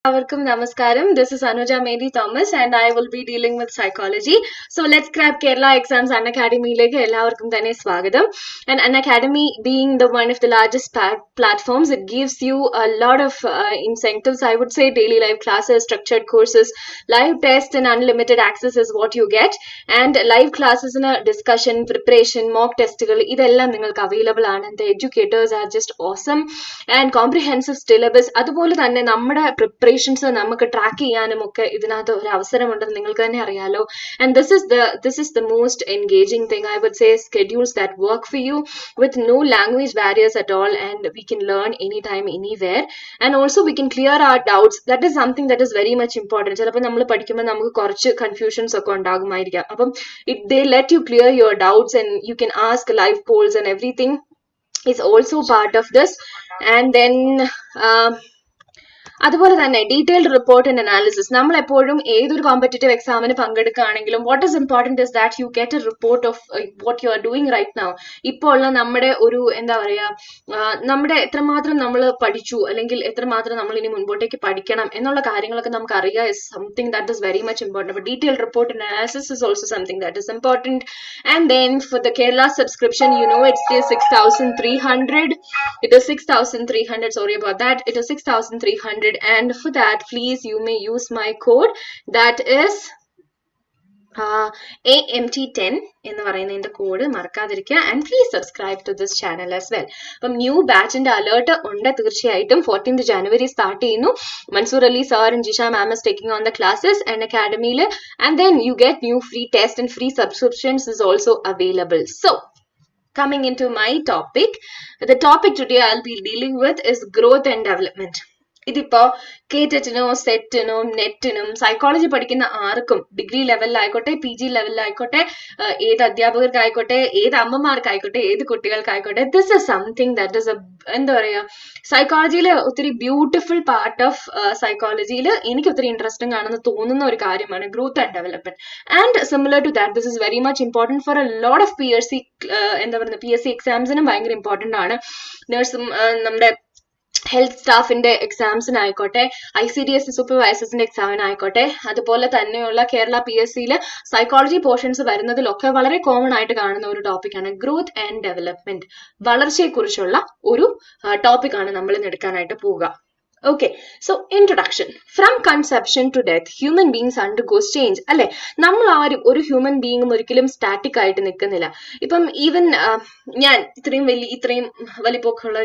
Namaskaram. This is Anuja Medi Thomas and I will be dealing with psychology. So let's grab Kerala Exams Unacademy like ellavarkum thane swagatham. And Unacademy being the one of the largest platforms, it gives you a lot of incentives. I would say daily live classes, structured courses, live tests and unlimited access is what you get. And live classes in a discussion, preparation, mock testicle, idellam ningalku available aanu. And the educators are just awesome and comprehensive syllabus. അതുപോലെ തന്നെ നമ്മുടെ preparations നമുക്ക് track ചെയ്യാനും ഒക്കെ ഇതിനകത്ത് ഒരു അവസരമുണ്ടെന്ന് നിങ്ങൾക്ക് തന്നെ അറിയാലോ. And this is the most engaging thing. I would say schedules that work for you with no language barriers at all, and we can learn anytime anywhere, and also we can clear our doubts. That is something that is very much important. ചിലപ്പോൾ നമ്മൾ പഠിക്കുമ്പോൾ നമുക്ക് കുറച്ച് confusions ഒക്കെ ഉണ്ടാകുമായിരിക്കാം. അപ്പം they let you clear your doubts and you can ask live polls and everything is also part of this. And then അതുപോലെ തന്നെ detailed report and analysis. നമ്മൾ എപ്പോഴും ഏതൊരു കോമ്പറ്റേറ്റീവ് എക്സാമിന് പങ്കെടുക്കുകയാണെങ്കിലും what is important is that you get a report of what you are doing right now. ഇപ്പോൾ ഉള്ള നമ്മുടെ ഒരു എന്താ പറയുക, നമ്മുടെ എത്രമാത്രം നമ്മൾ പഠിച്ചു അല്ലെങ്കിൽ എത്രമാത്രം നമ്മൾ ഇനി മുൻപോട്ടേക്ക് പഠിക്കണം എന്നുള്ള കാര്യങ്ങളൊക്കെ നമുക്ക് അറിയുക is something that is very much important. അപ്പോൾ detailed report and analysis is also something that is important. And then for the Kerala subscription, you know, it's 6,300. It is 6,300. Sorry about that. It is 6,300. And for that, please, you may use my code, that is AMT10 എന്ന് പറയുന്നതിന്റെ code മറക്കാതിരിക്കുക. And please subscribe to this channel as well. അപ്പം new ബാച്ചിന്റെ alert ഉണ്ട് തീർച്ചയായിട്ടും. 14th January start ചെയ്യുന്നു. Mansoor Ali sir and Jisha ma'am is taking on the classes and അക്കാഡമിയിൽ. And then you get new free test and free subscriptions is also available. So coming into my topic, the topic today I'll be dealing with is growth and development. ഇതിപ്പോ കേറ്ററ്റിനോ സെറ്റിനോ നെറ്റിനും psychology പഠിക്കുന്ന ആർക്കും degree ലെവലിലായിക്കോട്ടെ PG ലെവലിലായിക്കോട്ടെ ഏത് അധ്യാപകർക്കായിക്കോട്ടെ ഏത് അമ്മമാർക്കായിക്കോട്ടെ ഏത് കുട്ടികൾക്കായിക്കോട്ടെ this is something that is എന്താ പറയുക, സൈക്കോളജിയിലെ ഒത്തിരി ബ്യൂട്ടിഫുൾ പാർട്ട് ഓഫ് സൈക്കോളജിയിൽ എനിക്ക് ഒത്തിരി ഇൻട്രസ്റ്റിംഗ് ആണെന്ന് തോന്നുന്ന ഒരു കാര്യമാണ് growth and development. And similar to that this is very much important for a lot of എന്താ പറയുക PSC എക്സാംസിനും ഭയങ്കര ഇമ്പോർട്ടൻ്റ് ആണ്. നഴ്സും നമ്മുടെ ഹെൽത്ത് സ്റ്റാഫിന്റെ എക്സാംസിനായിക്കോട്ടെ ICDS സൂപ്പർവൈസേഴ്സിന്റെ എക്സാമിനായിക്കോട്ടെ അതുപോലെ തന്നെയുള്ള കേരള PSCയിൽ സൈക്കോളജി പോർഷൻസ് വരുന്നതിലൊക്കെ വളരെ കോമൺ ആയിട്ട് കാണുന്ന ഒരു ടോപ്പിക്കാണ് ഗ്രോത്ത് ആൻഡ് ഡെവലപ്മെന്റ്. വളർച്ചയെക്കുറിച്ചുള്ള ഒരു ടോപ്പിക്കാണ് നമ്മൾ ഇന്ന് എടുക്കാനായിട്ട് പോവുക. Okay, so introduction. From conception to death, human beings undergoes change. അല്ലെ, നമ്മൾ ആരും ഒരു ഹ്യൂമൻ ബീങ്ങും ഒരിക്കലും സ്റ്റാറ്റിക് ആയിട്ട് നിൽക്കുന്നില്ല. ഇപ്പം ഈവൻ ഞാൻ ഇത്രയും വലിപ്പൊക്കെയുള്ള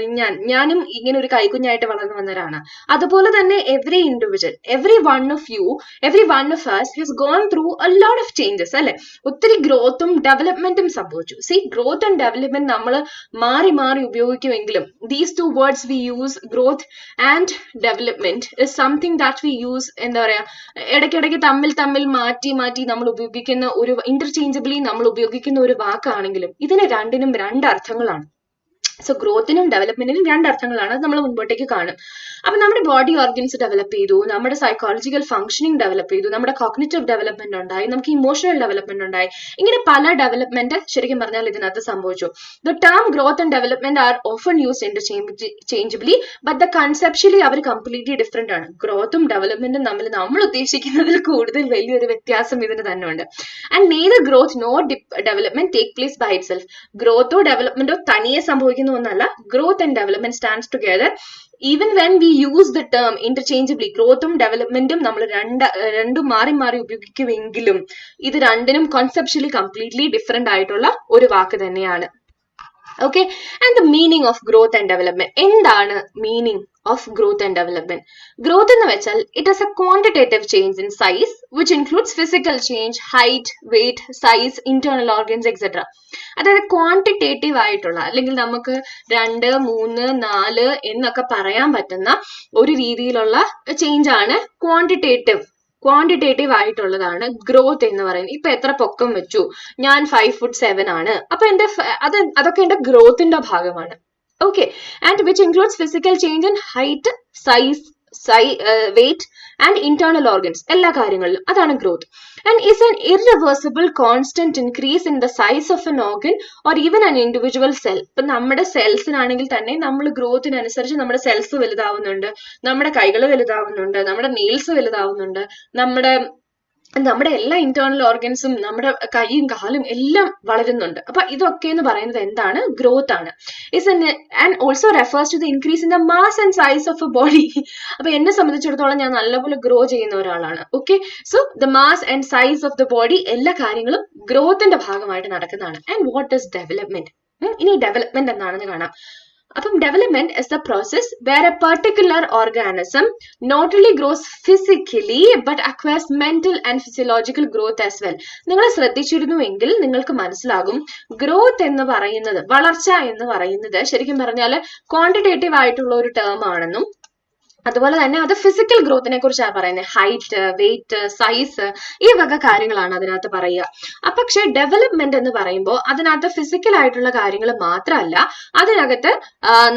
ഞാനും ഇങ്ങനെ ഒരു കൈക്കുഞ്ഞായിട്ട് വളർന്നു വന്നവരാണ്. അതുപോലെ തന്നെ every individual, every one of us has gone through a lot of changes. അല്ലെ, ഒത്തിരി ഗ്രോത്തും ഡെവലപ്മെന്റും സംഭവിച്ചു. സി, ഗ്രോത്ത് ആൻഡ് ഡെവലപ്മെന്റ് നമ്മൾ മാറി ഉപയോഗിക്കുമെങ്കിലും these two words we use, growth and development is something that we use. എന്താ പറയാ, ഇടയ്ക്കിടയ്ക്ക് തമ്മിൽ മാറ്റി നമ്മൾ ഉപയോഗിക്കുന്ന ഒരു ഇന്റർചേഞ്ചബിളി നമ്മൾ ഉപയോഗിക്കുന്ന ഒരു വാക്കാണെങ്കിലും ഇതിന് രണ്ടിനും രണ്ട് അർത്ഥങ്ങളാണ്. സോ ഗ്രോത്തിനും ഡെവലപ്മെന്റിനും രണ്ട് അർത്ഥങ്ങളാണ്. അത് നമ്മൾ മുൻപോട്ടേക്ക് കാണും. അപ്പൊ നമ്മുടെ ബോഡി ഓർഗൻസ് ഡെവലപ്പ് ചെയ്തു, നമ്മുടെ സൈക്കോളജിക്കൽ ഫങ്ഷനിങ് ഡെവലപ്പ് ചെയ്തു, നമ്മുടെ കോഗ്നിറ്റീവ് ഡെവലപ്മെന്റ് ഉണ്ടായി, നമുക്ക് ഇമോഷണൽ ഡെവലപ്മെന്റ് ഉണ്ടായി. ഇങ്ങനെ പല ഡെവലപ്മെന്റ് ശരിക്കും പറഞ്ഞാൽ ഇതിനകത്ത് സംഭവിച്ചു. The term growth and development are often used interchangeably, but the conceptually അവർ കംപ്ലീറ്റ്ലി ഡിഫറെന്റ് ആണ്. ഗ്രോത്തും ഡെവലപ്മെന്റും തമ്മിൽ നമ്മൾ ഉദ്ദേശിക്കുന്നതിൽ കൂടുതൽ വലിയൊരു വ്യത്യാസം ഇതിന് തന്നെ ഉണ്ട്. And neither growth nor development take place by itself. ഗ്രോത്തോ ഡെവലപ്മെന്റോ തനിയെ സംഭവിക്കുന്ന ഒന്നല്ല. Growth and development stands together. Even when we use the term interchangeably, ഗ്രോത്തും ഡെവലപ്മെന്റും നമ്മൾ രണ്ടും മാറി ഉപയോഗിക്കുമെങ്കിലും ഇത് രണ്ടിനും കോൺസെപ്ച്വലി കംപ്ലീറ്റ്ലി ഡിഫറെന്റ് ആയിട്ടുള്ള ഒരു വാക്ക് തന്നെയാണ്. Okay, and the meaning of growth and development. എന്താണ് meaning of growth and development? Growth എന്ന് വെച്ചാൽ it is a quantitative change in size which includes physical change, height, weight, size, internal organs etcetera. അതായത് quantitative ആയിട്ടുള്ള, അല്ലെങ്കിൽ നമുക്ക് 2, 3, 4 എന്നൊക്കെ പറയാൻ പറ്റുന്ന ഒരു രീതിയിലുള്ള ചേഞ്ച് ആണ് ക്വാണ്ടിറ്റേറ്റീവ് ആയിട്ടുള്ളതാണ് ഗ്രോത്ത് എന്ന് പറയുന്നത്. ഇപ്പൊ എത്ര പൊക്കം വെച്ചു, ഞാൻ 5'7" ആണ്, അപ്പൊ അതൊക്കെ എന്റെ ഗ്രോത്തിന്റെ ഭാഗമാണ്. Okay, and which includes physical change in height, size, weight, and internal organs, എല്ലാ കാര്യങ്ങളിലും. അതാണ് growth. And is an irreversible constant increase in the size of N organ or even an individual cell. ഇപ്പൊ നമ്മുടെ സെൽസിനാണെങ്കിൽ തന്നെ നമ്മൾ ഗ്രോത്തിനനുസരിച്ച് നമ്മുടെ cells വലുതാവുന്നുണ്ട്, നമ്മുടെ കൈകൾ വലുതാവുന്നുണ്ട്, നമ്മുടെ നെയിൽസ് വലുതാവുന്നുണ്ട്, നമ്മുടെ എല്ലാ ഇന്റേണൽ ഓർഗൻസും, നമ്മുടെ കൈയും കാലും എല്ലാം വളരുന്നുണ്ട്. അപ്പൊ ഇതൊക്കെ എന്ന് പറയുന്നത് എന്താണ്? ഗ്രോത്ത് ആണ്. And also refers to the increase in the mass and size of a body. അപ്പൊ എന്നെ സംബന്ധിച്ചിടത്തോളം ഞാൻ നല്ലപോലെ ഗ്രോ ചെയ്യുന്ന ഒരാളാണ്. Okay, so the mass and size of the body, എല്ലാ കാര്യങ്ങളും ഗ്രോത്തിന്റെ ഭാഗമായിട്ട് നടക്കുന്നതാണ്. And what is development? ഇനി ഡെവലപ്മെന്റ് എന്താണെന്ന് കാണാം. അപ്പം development is the process where a particular organism not only grows physically but acquires mental and physiological growth as well. നിങ്ങൾ ശ്രദ്ധിച്ചിരുന്നുവെങ്കിൽ നിങ്ങൾക്ക് മനസ്സിലാകും, ഗ്രോത്ത് എന്ന് പറയുന്നത്, വളർച്ച എന്ന് പറയുന്നത് ശരിക്കും പറഞ്ഞാൽ ക്വാണ്ടിറ്റേറ്റീവ് ആയിട്ടുള്ള ഒരു ടേം ആണെന്നും അതുപോലെ തന്നെ അത് ഫിസിക്കൽ ഗ്രോത്തിനെ കുറിച്ചാണ് പറയുന്നത്. ഹൈറ്റ്, വെയിറ്റ്, സൈസ്, ഈ വക കാര്യങ്ങളാണ് അതിനകത്ത് പറയുക. പക്ഷെ ഡെവലപ്മെന്റ് എന്ന് പറയുമ്പോൾ അതിനകത്ത് ഫിസിക്കൽ ആയിട്ടുള്ള കാര്യങ്ങൾ മാത്രമല്ല, അതിനകത്ത്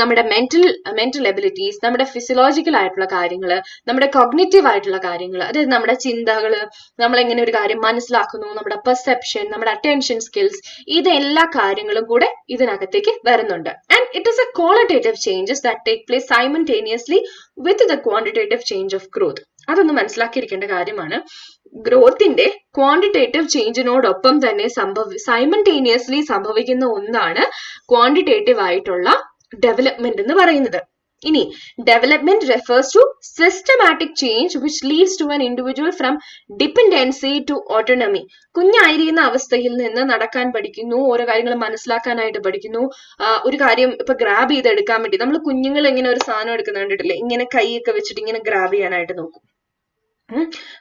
നമ്മുടെ മെന്റൽ എബിലിറ്റീസ്, നമ്മുടെ ഫിസിയോളജിക്കൽ ആയിട്ടുള്ള കാര്യങ്ങൾ, നമ്മുടെ കോഗ്നിറ്റീവ് ആയിട്ടുള്ള കാര്യങ്ങൾ, അതായത് നമ്മുടെ ചിന്തകള്, നമ്മൾ എങ്ങനെ ഒരു കാര്യം മനസ്സിലാക്കുന്നു, നമ്മുടെ പെർസെപ്ഷൻ, നമ്മുടെ അറ്റൻഷൻ സ്കിൽസ്, ഇതെല്ലാ കാര്യങ്ങളും കൂടെ ഇതിനകത്തേക്ക് വരുന്നുണ്ട്. And it is A qualitative changes that take place simultaneously with the quantitative change of growth. അതൊന്ന് മനസ്സിലാക്കിയിരിക്കേണ്ട കാര്യമാണ്. ഗ്രോത്തിന്റെ ക്വാണ്ടിറ്റേറ്റീവ് ചേഞ്ചിനോടൊപ്പം തന്നെ സൈമൾട്ടേനിയസ്ലി സംഭവിക്കുന്ന ഒന്നാണ് ക്വാണ്ടിറ്റേറ്റീവ് ആയിട്ടുള്ള ഡെവലപ്മെന്റ് എന്ന് പറയുന്നത്. ഇനി development refers to systematic change which leads to an individual from dependency to autonomy. കുഞ്ഞായിരിക്കുന്ന അവസ്ഥയിൽ നിന്ന് നടക്കാൻ പഠിക്കുന്നു, ഓരോ കാര്യങ്ങൾ മനസ്സിലാക്കാനായിട്ട് പഠിക്കുന്നു. ഒരു കാര്യം ഇപ്പൊ ഗ്രാബ് ചെയ്തെടുക്കാൻ വേണ്ടി നമ്മൾ കുഞ്ഞുങ്ങൾ ഇങ്ങനെ ഒരു സാധനം എടുക്കുന്ന കണ്ടിട്ടില്ലേ, ഇങ്ങനെ കൈയൊക്കെ വെച്ചിട്ട് ഇങ്ങനെ ഗ്രാബ് ചെയ്യാനായിട്ട് നോക്കും.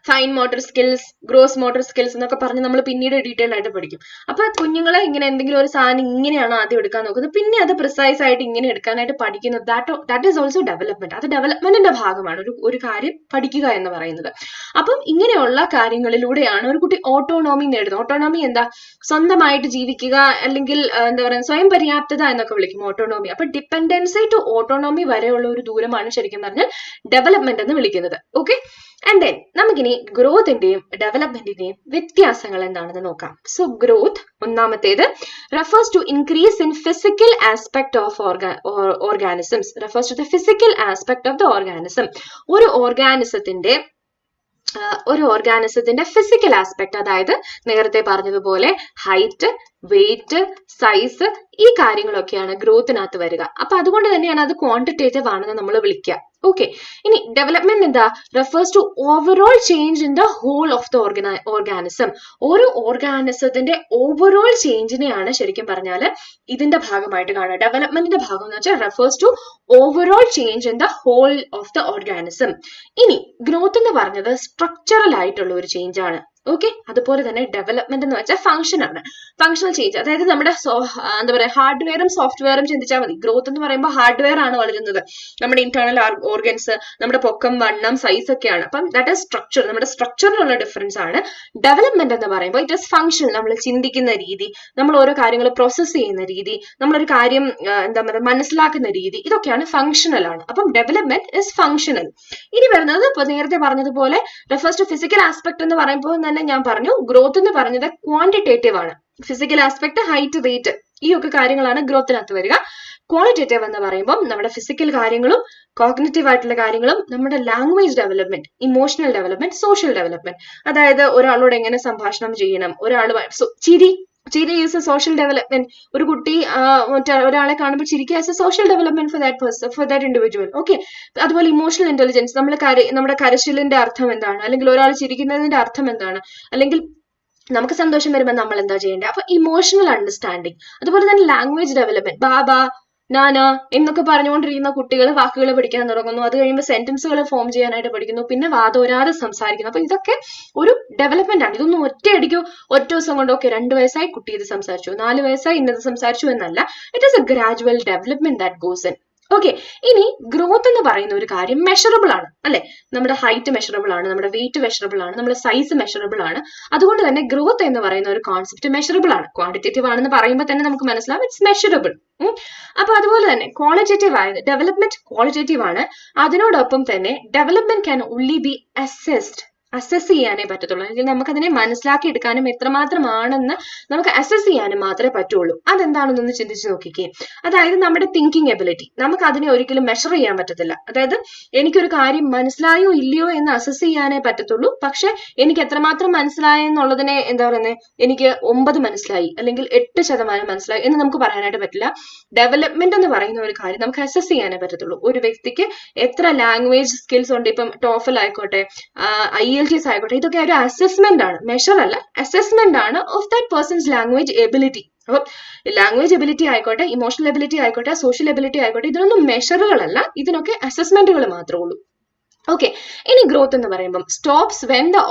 Fine motor skills, gross motor skills എന്നൊക്കെ പറഞ്ഞ് നമ്മൾ പിന്നീട് ഡീറ്റെയിൽ ആയിട്ട് പഠിക്കും. അപ്പൊ കുഞ്ഞുങ്ങളെ ഇങ്ങനെ എന്തെങ്കിലും ഒരു സാധനം ഇങ്ങനെയാണ് ആദ്യം എടുക്കാൻ നോക്കുന്നത്, പിന്നെ അത് പ്രിസൈസ് ആയിട്ട് ഇങ്ങനെ എടുക്കാനായിട്ട് പഠിക്കുന്നത്. That is also development. അത് ഡെവലപ്മെന്റിന്റെ ഭാഗമാണ് ഒരു കാര്യം പഠിക്കുക എന്ന് പറയുന്നത്. അപ്പം ഇങ്ങനെയുള്ള കാര്യങ്ങളിലൂടെയാണ് ഒരു കുട്ടി ഓട്ടോണോമി നേടുന്നത്. ഓട്ടോണോമി എന്താ? സ്വന്തമായിട്ട് ജീവിക്കുക, അല്ലെങ്കിൽ എന്താ പറയുക, സ്വയം പര്യാപ്തത എന്നൊക്കെ വിളിക്കും ഓട്ടോണോമി. അപ്പൊ ഡിപെൻഡൻസി ടു ഓട്ടോണോമി വരെയുള്ള ഒരു ദൂരമാണ് ശരിക്കും പറഞ്ഞാൽ ഡെവലപ്മെന്റ് എന്ന് വിളിക്കുന്നത്. ഓക്കെ, ആൻഡ് ദെൻ നമുക്കിനി ഗ്രോത്തിന്റെയും ഡെവലപ്മെന്റിന്റെയും വ്യത്യാസങ്ങൾ എന്താണെന്ന് നോക്കാം. സോ ഗ്രോത്ത്, ഒന്നാമത്തേത്, refers to increase in physical aspect of organisms. Refers to the physical aspect of the organism. ഒരു ഓർഗാനിസത്തിന്റെ ഫിസിക്കൽ ആസ്പെക്ട്, അതായത് നേരത്തെ പറഞ്ഞതുപോലെ ഹൈറ്റ്, വെയിറ്റ്, സൈസ്, ഈ കാര്യങ്ങളൊക്കെയാണ് ഗ്രോത്തിനകത്ത് വരിക. അപ്പൊ അതുകൊണ്ട് തന്നെയാണ് അത് ക്വാണ്ടിറ്റേറ്റീവ് ആണെന്ന് നമ്മൾ വിളിക്കുക. ഓക്കെ, ഇനി ഡെവലപ്മെന്റ് എന്താ? Refers to overall change in the whole of the organism. ഒരു ഓർഗാനിസത്തിന്റെ ഓവറോൾ ചേഞ്ചിനെയാണ് ശരിക്കും പറഞ്ഞാൽ ഇതിന്റെ ഭാഗമായിട്ട് കാണുക. ഡെവലപ്മെന്റിന്റെ ഭാഗം എന്ന് വെച്ചാൽ refers to overall change in the whole of the organism. ഇനി ഗ്രോത്ത് എന്ന് പറഞ്ഞത് സ്ട്രക്ചറൽ ആയിട്ടുള്ള ഒരു ചേഞ്ച് ആണ്. ഓക്കെ, അതുപോലെ തന്നെ ഡെവലപ്മെന്റ് എന്ന് വെച്ചാൽ ഫംഗ്ഷൻ ആണ്, ഫംഗ്ഷണൽ ചേഞ്ച്. അതായത് നമ്മുടെ എന്താ പറയുക, ഹാർഡ്വെയറും സോഫ്റ്റ്വെയറും ചിന്തിച്ചാൽ മതി. ഗ്രോത്ത് എന്ന് പറയുമ്പോൾ ഹാർഡ്വെയർ ആണ് വളരുന്നത്, നമ്മുടെ ഇന്റേണൽ ഓർഗൻസ്, നമ്മുടെ പൊക്കം, വണ്ണം, സൈസ് ഒക്കെയാണ്. അപ്പം ദാറ്റ് ഈസ് സ്ട്രക്ചർ, നമ്മുടെ സ്ട്രക്ചറിലുള്ള ഡിഫറൻസ് ആണ്. ഡെവലപ്മെന്റ് എന്ന് പറയുമ്പോൾ ഇറ്റ് ഈസ് ഫംഗ്ഷൻ, നമ്മൾ ചിന്തിക്കുന്ന രീതി, നമ്മൾ ഓരോ കാര്യങ്ങൾ പ്രോസസ് ചെയ്യുന്ന രീതി, നമ്മളൊരു കാര്യം എന്താ പറയുക മനസ്സിലാക്കുന്ന രീതി, ഇതൊക്കെയാണ് ഫംഗ്ഷണൽ ആണ്. അപ്പം ഡെവലപ്മെന്റ് ഇസ് ഫംഗ്ഷണൽ. ഇനി വരുന്നത് ഇപ്പൊ നേരത്തെ പറഞ്ഞതുപോലെ റെഫേഴ്സ് ടു ഫിസിക്കൽ ആസ്പെക്ട് എന്ന് പറയുമ്പോൾ ഞാൻ പറഞ്ഞു, ഗ്രോത്ത് എന്ന് പറഞ്ഞത് ക്വാണ്ടിറ്റേറ്റീവ് ആണ്. ഫിസിക്കൽ ആസ്പെക്ട്, ഹൈറ്റ്, വെയിറ്റ്, ഈ ഒക്കെ കാര്യങ്ങളാണ് ഗ്രോത്തിനകത്ത് വരിക. ക്വാളിറ്റേറ്റീവ് എന്ന് പറയുമ്പോൾ നമ്മുടെ ഫിസിക്കൽ കാര്യങ്ങളും കോഗ്നിറ്റീവ് ആയിട്ടുള്ള കാര്യങ്ങളും, നമ്മുടെ language development, emotional development, social development, അതായത് ഒരാളോട് എങ്ങനെ സംഭാഷണം ചെയ്യണം, ചിരി ഈസ് എ സോഷ്യൽ ഡെവലപ്മെന്റ്. ഒരു കുട്ടി ഒരാളെ കാണുമ്പോൾ ചിരിക്കുക as A social development for that person, for that individual. Okay, അതുപോലെ ഇമോഷണൽ ഇന്റലിജൻസ്, നമ്മുടെ കരച്ചിലിന്റെ അർത്ഥം എന്താണ്, അല്ലെങ്കിൽ ഒരാൾ ചിരിക്കുന്നതിന്റെ അർത്ഥം എന്താണ്, അല്ലെങ്കിൽ നമുക്ക് സന്തോഷം വരുമ്പോൾ നമ്മൾ എന്താ ചെയ്യേണ്ടത്. അപ്പൊ ഇമോഷണൽ അണ്ടർസ്റ്റാൻഡിങ്. അതുപോലെ തന്നെ ലാംഗ്വേജ് ഡെവലപ്മെന്റ്, ബാബ, നാന എന്നൊക്കെ പറഞ്ഞുകൊണ്ടിരിക്കുന്ന കുട്ടികൾ വാക്കുകൾ പഠിക്കാൻ തുടങ്ങുന്നു. അത് കഴിയുമ്പോൾ സെന്റൻസുകൾ ഫോം ചെയ്യാനായിട്ട് പഠിക്കുന്നു, പിന്നെ വാദോരാതെ സംസാരിക്കുന്നു. അപ്പൊ ഇതൊക്കെ ഒരു ഡെവലപ്മെന്റ് ആണ്. ഇതൊന്നും ഒറ്റ ദിവസം കൊണ്ട് ഓക്കെ 2 വയസ്സായി കുട്ടി ഇത് സംസാരിച്ചു, 4 വയസ്സായി ഇന്നത് സംസാരിച്ചു എന്നല്ല. It is A gradual development that goes in. Okay, ഇനി ഗ്രോത്ത് എന്ന് പറയുന്ന ഒരു കാര്യം മെഷറബിൾ ആണ് അല്ലെ. നമ്മുടെ ഹൈറ്റ് മെഷറബിൾ ആണ്, നമ്മുടെ വെയിറ്റ് മെഷറബിൾ ആണ്, നമ്മുടെ സൈസ് മെഷറബിൾ ആണ്. അതുകൊണ്ട് തന്നെ ഗ്രോത്ത് എന്ന് പറയുന്ന ഒരു കോൺസെപ്റ്റ് മെഷറബിൾ ആണ്. ക്വാണ്ടിറ്റേറ്റീവ് ആണെന്ന് പറയുമ്പോൾ തന്നെ നമുക്ക് മനസ്സിലാവും ഇറ്റ്സ് മെഷറബിൾ. അപ്പൊ അതുപോലെ തന്നെ ക്വാളിറ്റേറ്റീവ് ആയത് ഡെവലപ്മെന്റ് ക്വാളിറ്റേറ്റീവ് ആണ്. അതിനോടൊപ്പം തന്നെ development can only be assess ചെയ്യാനേ പറ്റത്തുള്ളൂ. അല്ലെങ്കിൽ നമുക്ക് അതിനെ മനസ്സിലാക്കി എടുക്കാനും എത്രമാത്രമാണെന്ന് നമുക്ക് അസസ് ചെയ്യാനും മാത്രമേ പറ്റുള്ളൂ. അതെന്താണെന്നൊന്ന് ചിന്തിച്ച് നോക്കിക്കേ. അതായത് നമ്മുടെ തിങ്കിങ് എബിലിറ്റി, നമുക്ക് അതിനെ ഒരിക്കലും മെഷർ ചെയ്യാൻ പറ്റത്തില്ല. അതായത് എനിക്കൊരു കാര്യം മനസ്സിലായോ ഇല്ലയോ എന്ന് അസസ് ചെയ്യാനേ പറ്റത്തുള്ളൂ. പക്ഷെ എനിക്ക് എത്രമാത്രം മനസ്സിലായെന്നുള്ളതിനെ എന്താ പറയുന്നത്, എനിക്ക് 9 മനസ്സിലായി അല്ലെങ്കിൽ 8% മനസ്സിലായി എന്ന് നമുക്ക് പറയാനായിട്ട് പറ്റില്ല. ഡെവലപ്മെന്റ് എന്ന് പറയുന്ന ഒരു കാര്യം നമുക്ക് അസസ് ചെയ്യാനേ പറ്റത്തുള്ളൂ. ഒരു വ്യക്തിക്ക് എത്ര ലാംഗ്വേജ് സ്കിൽസ് ഉണ്ട്, ഇപ്പം ടോഫൽ ആയിക്കോട്ടെ, IELTS ആയിക്കോട്ടെ, ഇതൊക്കെ ഒരു അസസ്മെന്റ് ആണ്, മെഷർ അല്ല, അസസ്മെന്റ് ആണ് of that persons language ability. അപ്പം ലാംഗ്വേജ് എബിലിറ്റി ആയിക്കോട്ടെ, ഇമോഷണൽ എബിലിറ്റി ആയിക്കോട്ടെ, സോഷ്യൽ എബിലിറ്റി ആയിക്കോട്ടെ, ഇതിനൊന്നും മെഷറുകളല്ല, ഇതിനൊക്കെ അസസ്മെന്റുകൾ മാത്രമേ ഉള്ളൂ. ഓക്കെ, ഇനി ഗ്രോത്ത് എന്ന് പറയുമ്പോൾ stops when the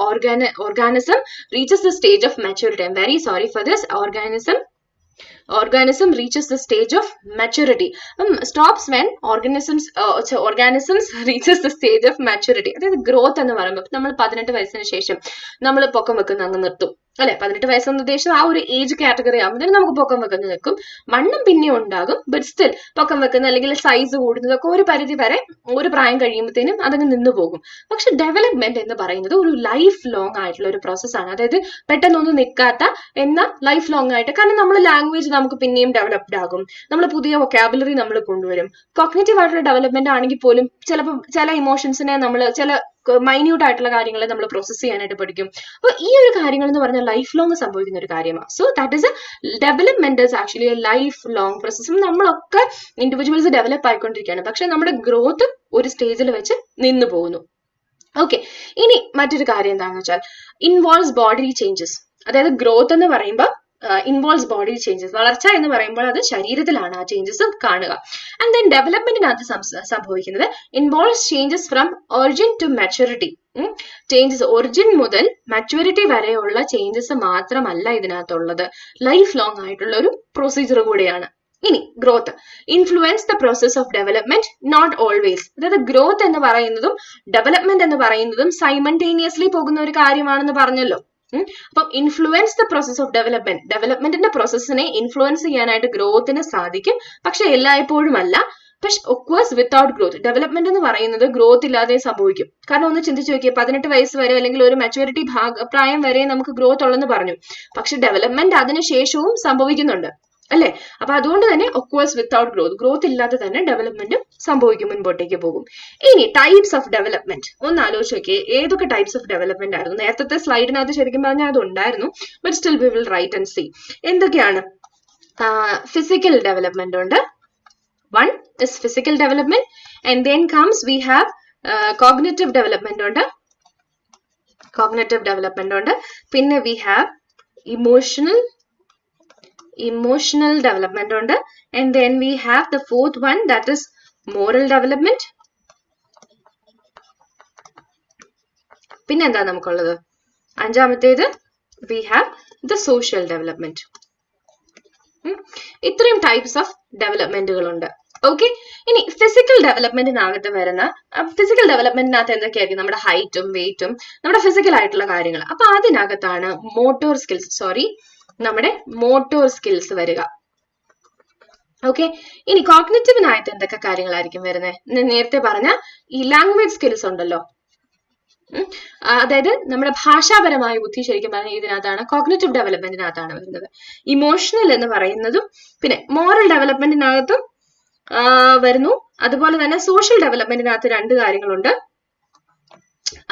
organism reaches the stage of maturity. I M very sorry for this. Organism reaches the stage of maturity. Stops when organisms reaches the stage of maturity. അതായത് growth എന്ന് പറയുമ്പോൾ നമ്മൾ 18 വയസ്സിന് ശേഷം നമ്മൾ പൊക്കം വെക്കുന്ന അങ്ങ് നിർത്തും അല്ലെ. 18 വയസ്സെന്ന് ഉദ്ദേശിച്ചത് ആ ഒരു ഏജ് കാറ്റഗറി ആകുമ്പോൾ നമുക്ക് പൊക്കം വെക്കുന്ന നിൽക്കും. വണ്ണം പിന്നെയും ഉണ്ടാകും, ബട്ട് സ്റ്റിൽ പൊക്കം വെക്കുന്ന അല്ലെങ്കിൽ സൈസ് കൂടുന്നതൊക്കെ ഒരു പരിധി വരെ ഒരു പ്രായം കഴിയുമ്പോഴത്തേനും അതങ്ങ് നിന്നു പോകും. പക്ഷെ ഡെവലപ്മെന്റ് എന്ന് പറയുന്നത് ഒരു ലൈഫ് ലോങ് ആയിട്ടുള്ള ഒരു പ്രോസസ്സാണ്. അതായത് പെട്ടെന്നൊന്നും നിൽക്കാത്ത എന്നാൽ ലൈഫ് ലോങ് ആയിട്ട്. കാരണം നമ്മൾ ലാംഗ്വേജ് നമുക്ക് പിന്നെയും ഡെവലപ്ഡ് ആകും, നമ്മൾ പുതിയ വൊക്കാബുലറി നമ്മൾ കൊണ്ടുവരും. കോഗ്നിറ്റീവ് ആയിട്ടുള്ള ഡെവലപ്മെന്റ് ആണെങ്കിൽ പോലും ചിലപ്പോൾ ചില ഇമോഷൻസിനെ നമ്മൾ ചില മൈന്യൂട്ട് ആയിട്ടുള്ള കാര്യങ്ങളെ നമ്മൾ പ്രോസസ് ചെയ്യാനായിട്ട് പഠിക്കും. അപ്പൊ ഈ ഒരു കാര്യങ്ങൾ എന്ന് പറഞ്ഞാൽ ലൈഫ് ലോങ് സംഭവിക്കുന്ന ഒരു കാര്യമാണ്. So that is a development is actually a life long പ്രോസസ്സും. നമ്മളൊക്കെ ഇൻഡിവിജ്വൽസ് ഡെവലപ്പ് ആയിക്കൊണ്ടിരിക്കുകയാണ്, പക്ഷെ നമ്മുടെ ഗ്രോത്ത് ഒരു സ്റ്റേജിൽ വെച്ച് നിന്നു പോകുന്നു. ഓക്കെ, ഇനി മറ്റൊരു കാര്യം എന്താണെന്ന് വെച്ചാൽ ഇൻവോൾവ്സ് ബോഡി ചേഞ്ചസ്. അതായത് ഗ്രോത്ത് എന്ന് പറയുമ്പോൾ ഇൻവോൾവ്സ് ബോഡി ചേഞ്ചസ്. വളർച്ച എന്ന് പറയുമ്പോൾ അത് ശരീരത്തിലാണ് ആ ചേഞ്ചസ് കാണുക. ആൻഡ് ദെൻ ഡെവലപ്മെന്റിനകത്ത് സംഭവിക്കുന്നത് involves changes from origin to maturity. Changes origin മുതൽ മെച്യൂരിറ്റി വരെയുള്ള ചേഞ്ചസ് മാത്രമല്ല ഇതിനകത്തുള്ളത്, ലൈഫ് ലോങ് ആയിട്ടുള്ള ഒരു പ്രൊസീജിയർ കൂടിയാണ്. ഇനി growth influence the process of development, not always. അതായത് ഗ്രോത്ത് എന്ന് പറയുന്നതും ഡെവലപ്മെന്റ് എന്ന് പറയുന്നതും സൈമൾട്ടേനിയസ്ലി പോകുന്ന ഒരു കാര്യമാണെന്ന് പറഞ്ഞല്ലോ. അപ്പം ഇൻഫ്ലുവൻസ് ദ പ്രോസസ് ഓഫ് ഡെവലപ്മെന്റിന്റെ പ്രോസസ്സിനെ ഇൻഫ്ലുവൻസ് ചെയ്യാനായിട്ട് ഗ്രോത്തിന് സാധിക്കും, പക്ഷെ എല്ലായ്പ്പോഴും അല്ല. പക്ഷെ ഒക്വേഴ്സ് വിത്തൗട്ട് ഗ്രോത്ത്. ഡെവലപ്മെന്റ് എന്ന് പറയുന്നത് ഗ്രോത്ത് ഇല്ലാതെ സംഭവിക്കും. കാരണം ഒന്ന് ചിന്തിച്ചു നോക്കിയേ, 18 വയസ്സ് വരെ അല്ലെങ്കിൽ ഒരു മെച്യൂരിറ്റി പ്രായം വരെ നമുക്ക് ഗ്രോത്ത് ഉള്ളെന്ന് പറഞ്ഞു, പക്ഷെ ഡെവലപ്മെന്റ് അതിനുശേഷവും സംഭവിക്കുന്നുണ്ട് അല്ലെ. അപ്പൊ അതുകൊണ്ട് തന്നെ ഒക്വേഴ്സ് വിത്തൗട്ട് ഗ്രോത്ത് ഇല്ലാതെ തന്നെ ഡെവലപ്മെന്റ് സംഭവിക്കും, മുൻപോട്ടേക്ക് പോകും. ഇനി ടൈപ്സ് ഓഫ് ഡെവലപ്മെന്റ് ഒന്ന് ആലോചിച്ച് നോക്കിയേ, ഏതൊക്കെ ടൈപ്സ് ഓഫ് ഡെവലപ്മെന്റ് ആയിരുന്നു. നേരത്തെ സ്ലൈഡിനകത്ത് ശരിക്കും പറഞ്ഞാൽ അത് ഉണ്ടായിരുന്നു, but still we will write and see എന്തൊക്കെയാണ്. ഫിസിക്കൽ ഡെവലപ്മെന്റ് ഉണ്ട്. One is physical development, and then comes we have cognitive development ഉണ്ട്. പിന്നെ we have emotional development ഉണ്ട്. And then we have the fourth one, that is moral development. പിന്നെ എന്താ നമുക്കുള്ളത്, അഞ്ചാമത്തേത് we have the social development. ഇത്രയും types of ഡെവലപ്മെന്റുകളുണ്ട്. Okay, ഇനി physical ഡെവലപ്മെന്റിനകത്ത് വരുന്ന എന്തൊക്കെയായിരിക്കും, നമ്മുടെ ഹൈറ്റും വെയിറ്റും നമ്മുടെ ഫിസിക്കൽ ആയിട്ടുള്ള കാര്യങ്ങൾ. അപ്പൊ അതിനകത്താണ് നമ്മുടെ മോട്ടോർ സ്കിൽസ് വരിക. ഓക്കെ, ഇനി കോഗ്നിറ്റീവിനായിട്ട് എന്തൊക്കെ കാര്യങ്ങളായിരിക്കും വരുന്നത്. നേരത്തെ പറഞ്ഞ ഈ ലാംഗ്വേജ് സ്കിൽസ് ഉണ്ടല്ലോ, അതായത് നമ്മുടെ ഭാഷാപരമായ ബുദ്ധി ശരിക്കും പറഞ്ഞാൽ ഇതിനകത്താണ്, കോഗ്നിറ്റീവ് ഡെവലപ്മെന്റിനകത്താണ് വരുന്നത്. ഇമോഷണൽ എന്ന് പറയുന്നതും പിന്നെ മോറൽ ഡെവലപ്മെന്റിനകത്തും വരുന്നു. അതുപോലെ തന്നെ സോഷ്യൽ ഡെവലപ്മെന്റിനകത്ത് 2 കാര്യങ്ങളുണ്ട്,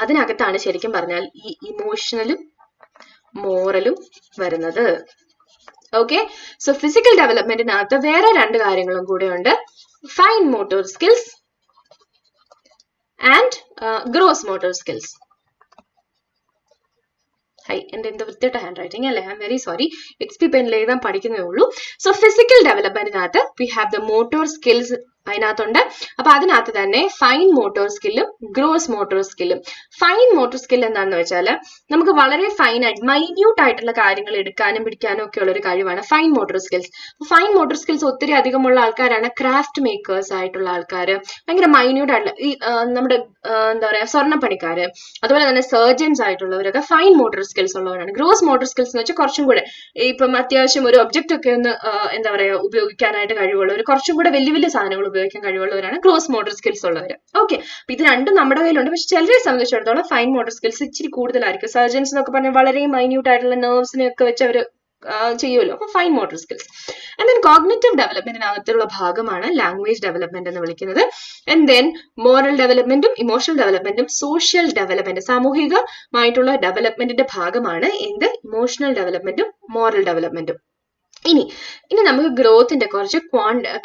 അതിനകത്താണ് ശരിക്കും പറഞ്ഞാൽ ഈ ഇമോഷണലും മോറലും വരുന്നത്. ഓക്കെ, സോ ഫിസിക്കൽ ഡെവലപ്മെന്റിനകത്ത് വേറെ 2 കാര്യങ്ങളും കൂടെ ഉണ്ട്, fine motor skills and gross motor skills. എന്റെ എന്താ വൃത്തിയായിട്ട് ഹാൻഡ് റൈറ്റിംഗ് അല്ലേ, I'm very sorry, XP പെന്നിൽ എഴുതാൻ പഠിക്കുന്നേ ഉള്ളൂ. സോ ഫിസിക്കൽ ഡെവലപ്മെന്റിനകത്ത് we have the motor skills അതിനകത്തുണ്ട്. അപ്പൊ അതിനകത്ത് തന്നെ ഫൈൻ മോട്ടോർ സ്കില്ലും ഗ്രോസ് മോട്ടോർ സ്കില്ലും. ഫൈൻ മോട്ടോർ സ്കിൽ എന്താണെന്ന് വെച്ചാൽ നമുക്ക് വളരെ ഫൈൻ ആയിട്ട് മൈന്യൂട്ട് ആയിട്ടുള്ള കാര്യങ്ങൾ എടുക്കാനും പിടിക്കാനും ഒക്കെ ഉള്ള ഒരു കഴിവാണ് fine motor skills. Fine motor skills ഒത്തിരി അധികമുള്ള ആൾക്കാരാണ് ക്രാഫ്റ്റ് മേക്കേഴ്സ് ആയിട്ടുള്ള ആൾക്കാര്, ഭയങ്കര മൈന്യൂട്ട് ആയിട്ടുള്ള ഈ നമ്മുടെ എന്താ പറയാ സ്വർണ്ണപ്പണിക്കാര്, അതുപോലെ തന്നെ സർജൻസ് ആയിട്ടുള്ളവരൊക്കെ ഫൈൻ മോട്ടോർ സ്കിൽസ് ഉള്ളവരാണ്. ഗ്രോസ് മോട്ടോർ സ്കിൽസ് എന്ന് വെച്ചാൽ കുറച്ചും കൂടെ ഇപ്പം അത്യാവശ്യം ഒരു ഒബ്ജക്റ്റ് ഒക്കെ ഒന്ന് എന്താ പറയാ ഉപയോഗിക്കാനായിട്ട് കഴിവുള്ളവർ, കുറച്ചും കൂടെ വലിയ വലിയ സാധനങ്ങൾ ഉപയോഗിക്കാൻ കഴിവുള്ളവരാണ് ഗ്രോസ് മോട്ടോർ സ്കിൽസ് ഉള്ളവർ. ഓക്കെ, അപ്പൊ ഇത് രണ്ടും നമ്മുടെ കയ്യിലുണ്ട്. പക്ഷെ ചിലരെ സംബന്ധിച്ചിടത്തോളം ഫൈൻ മോട്ടോർ സ്കിൽസ് ഇച്ചിരി കൂടുതലായിരിക്കും. സർജൻസ് എന്നൊക്കെ പറഞ്ഞാൽ വളരെ മൈന്യൂട്ട് ആയിട്ടുള്ള നെർവ്സിനെ ഒക്കെ വെച്ച് അവർ ചെയ്യുമല്ലോ. അപ്പൊ fine motor skills. And then cognitive ഡെവലപ്മെന്റിനകത്തുള്ള ഭാഗമാണ് ലാംഗ്വേജ് ഡെവലപ്മെന്റ് എന്ന് വിളിക്കുന്നത്. ആൻഡ് ദെൻ മോറൽ ഡെവലപ്മെന്റും ഇമോഷണൽ ഡെവലപ്മെന്റും സോഷ്യൽ ഡെവലപ്മെന്റ്, സാമൂഹികമായിട്ടുള്ള ഡെവലപ്മെന്റിന്റെ ഭാഗമാണ് എന്ത്, ഇമോഷണൽ ഡെവലപ്മെന്റും മോറൽ ഡെവലപ്മെന്റും. ഇനി നമുക്ക് ഗ്രോത്തിന്റെ കുറച്ച്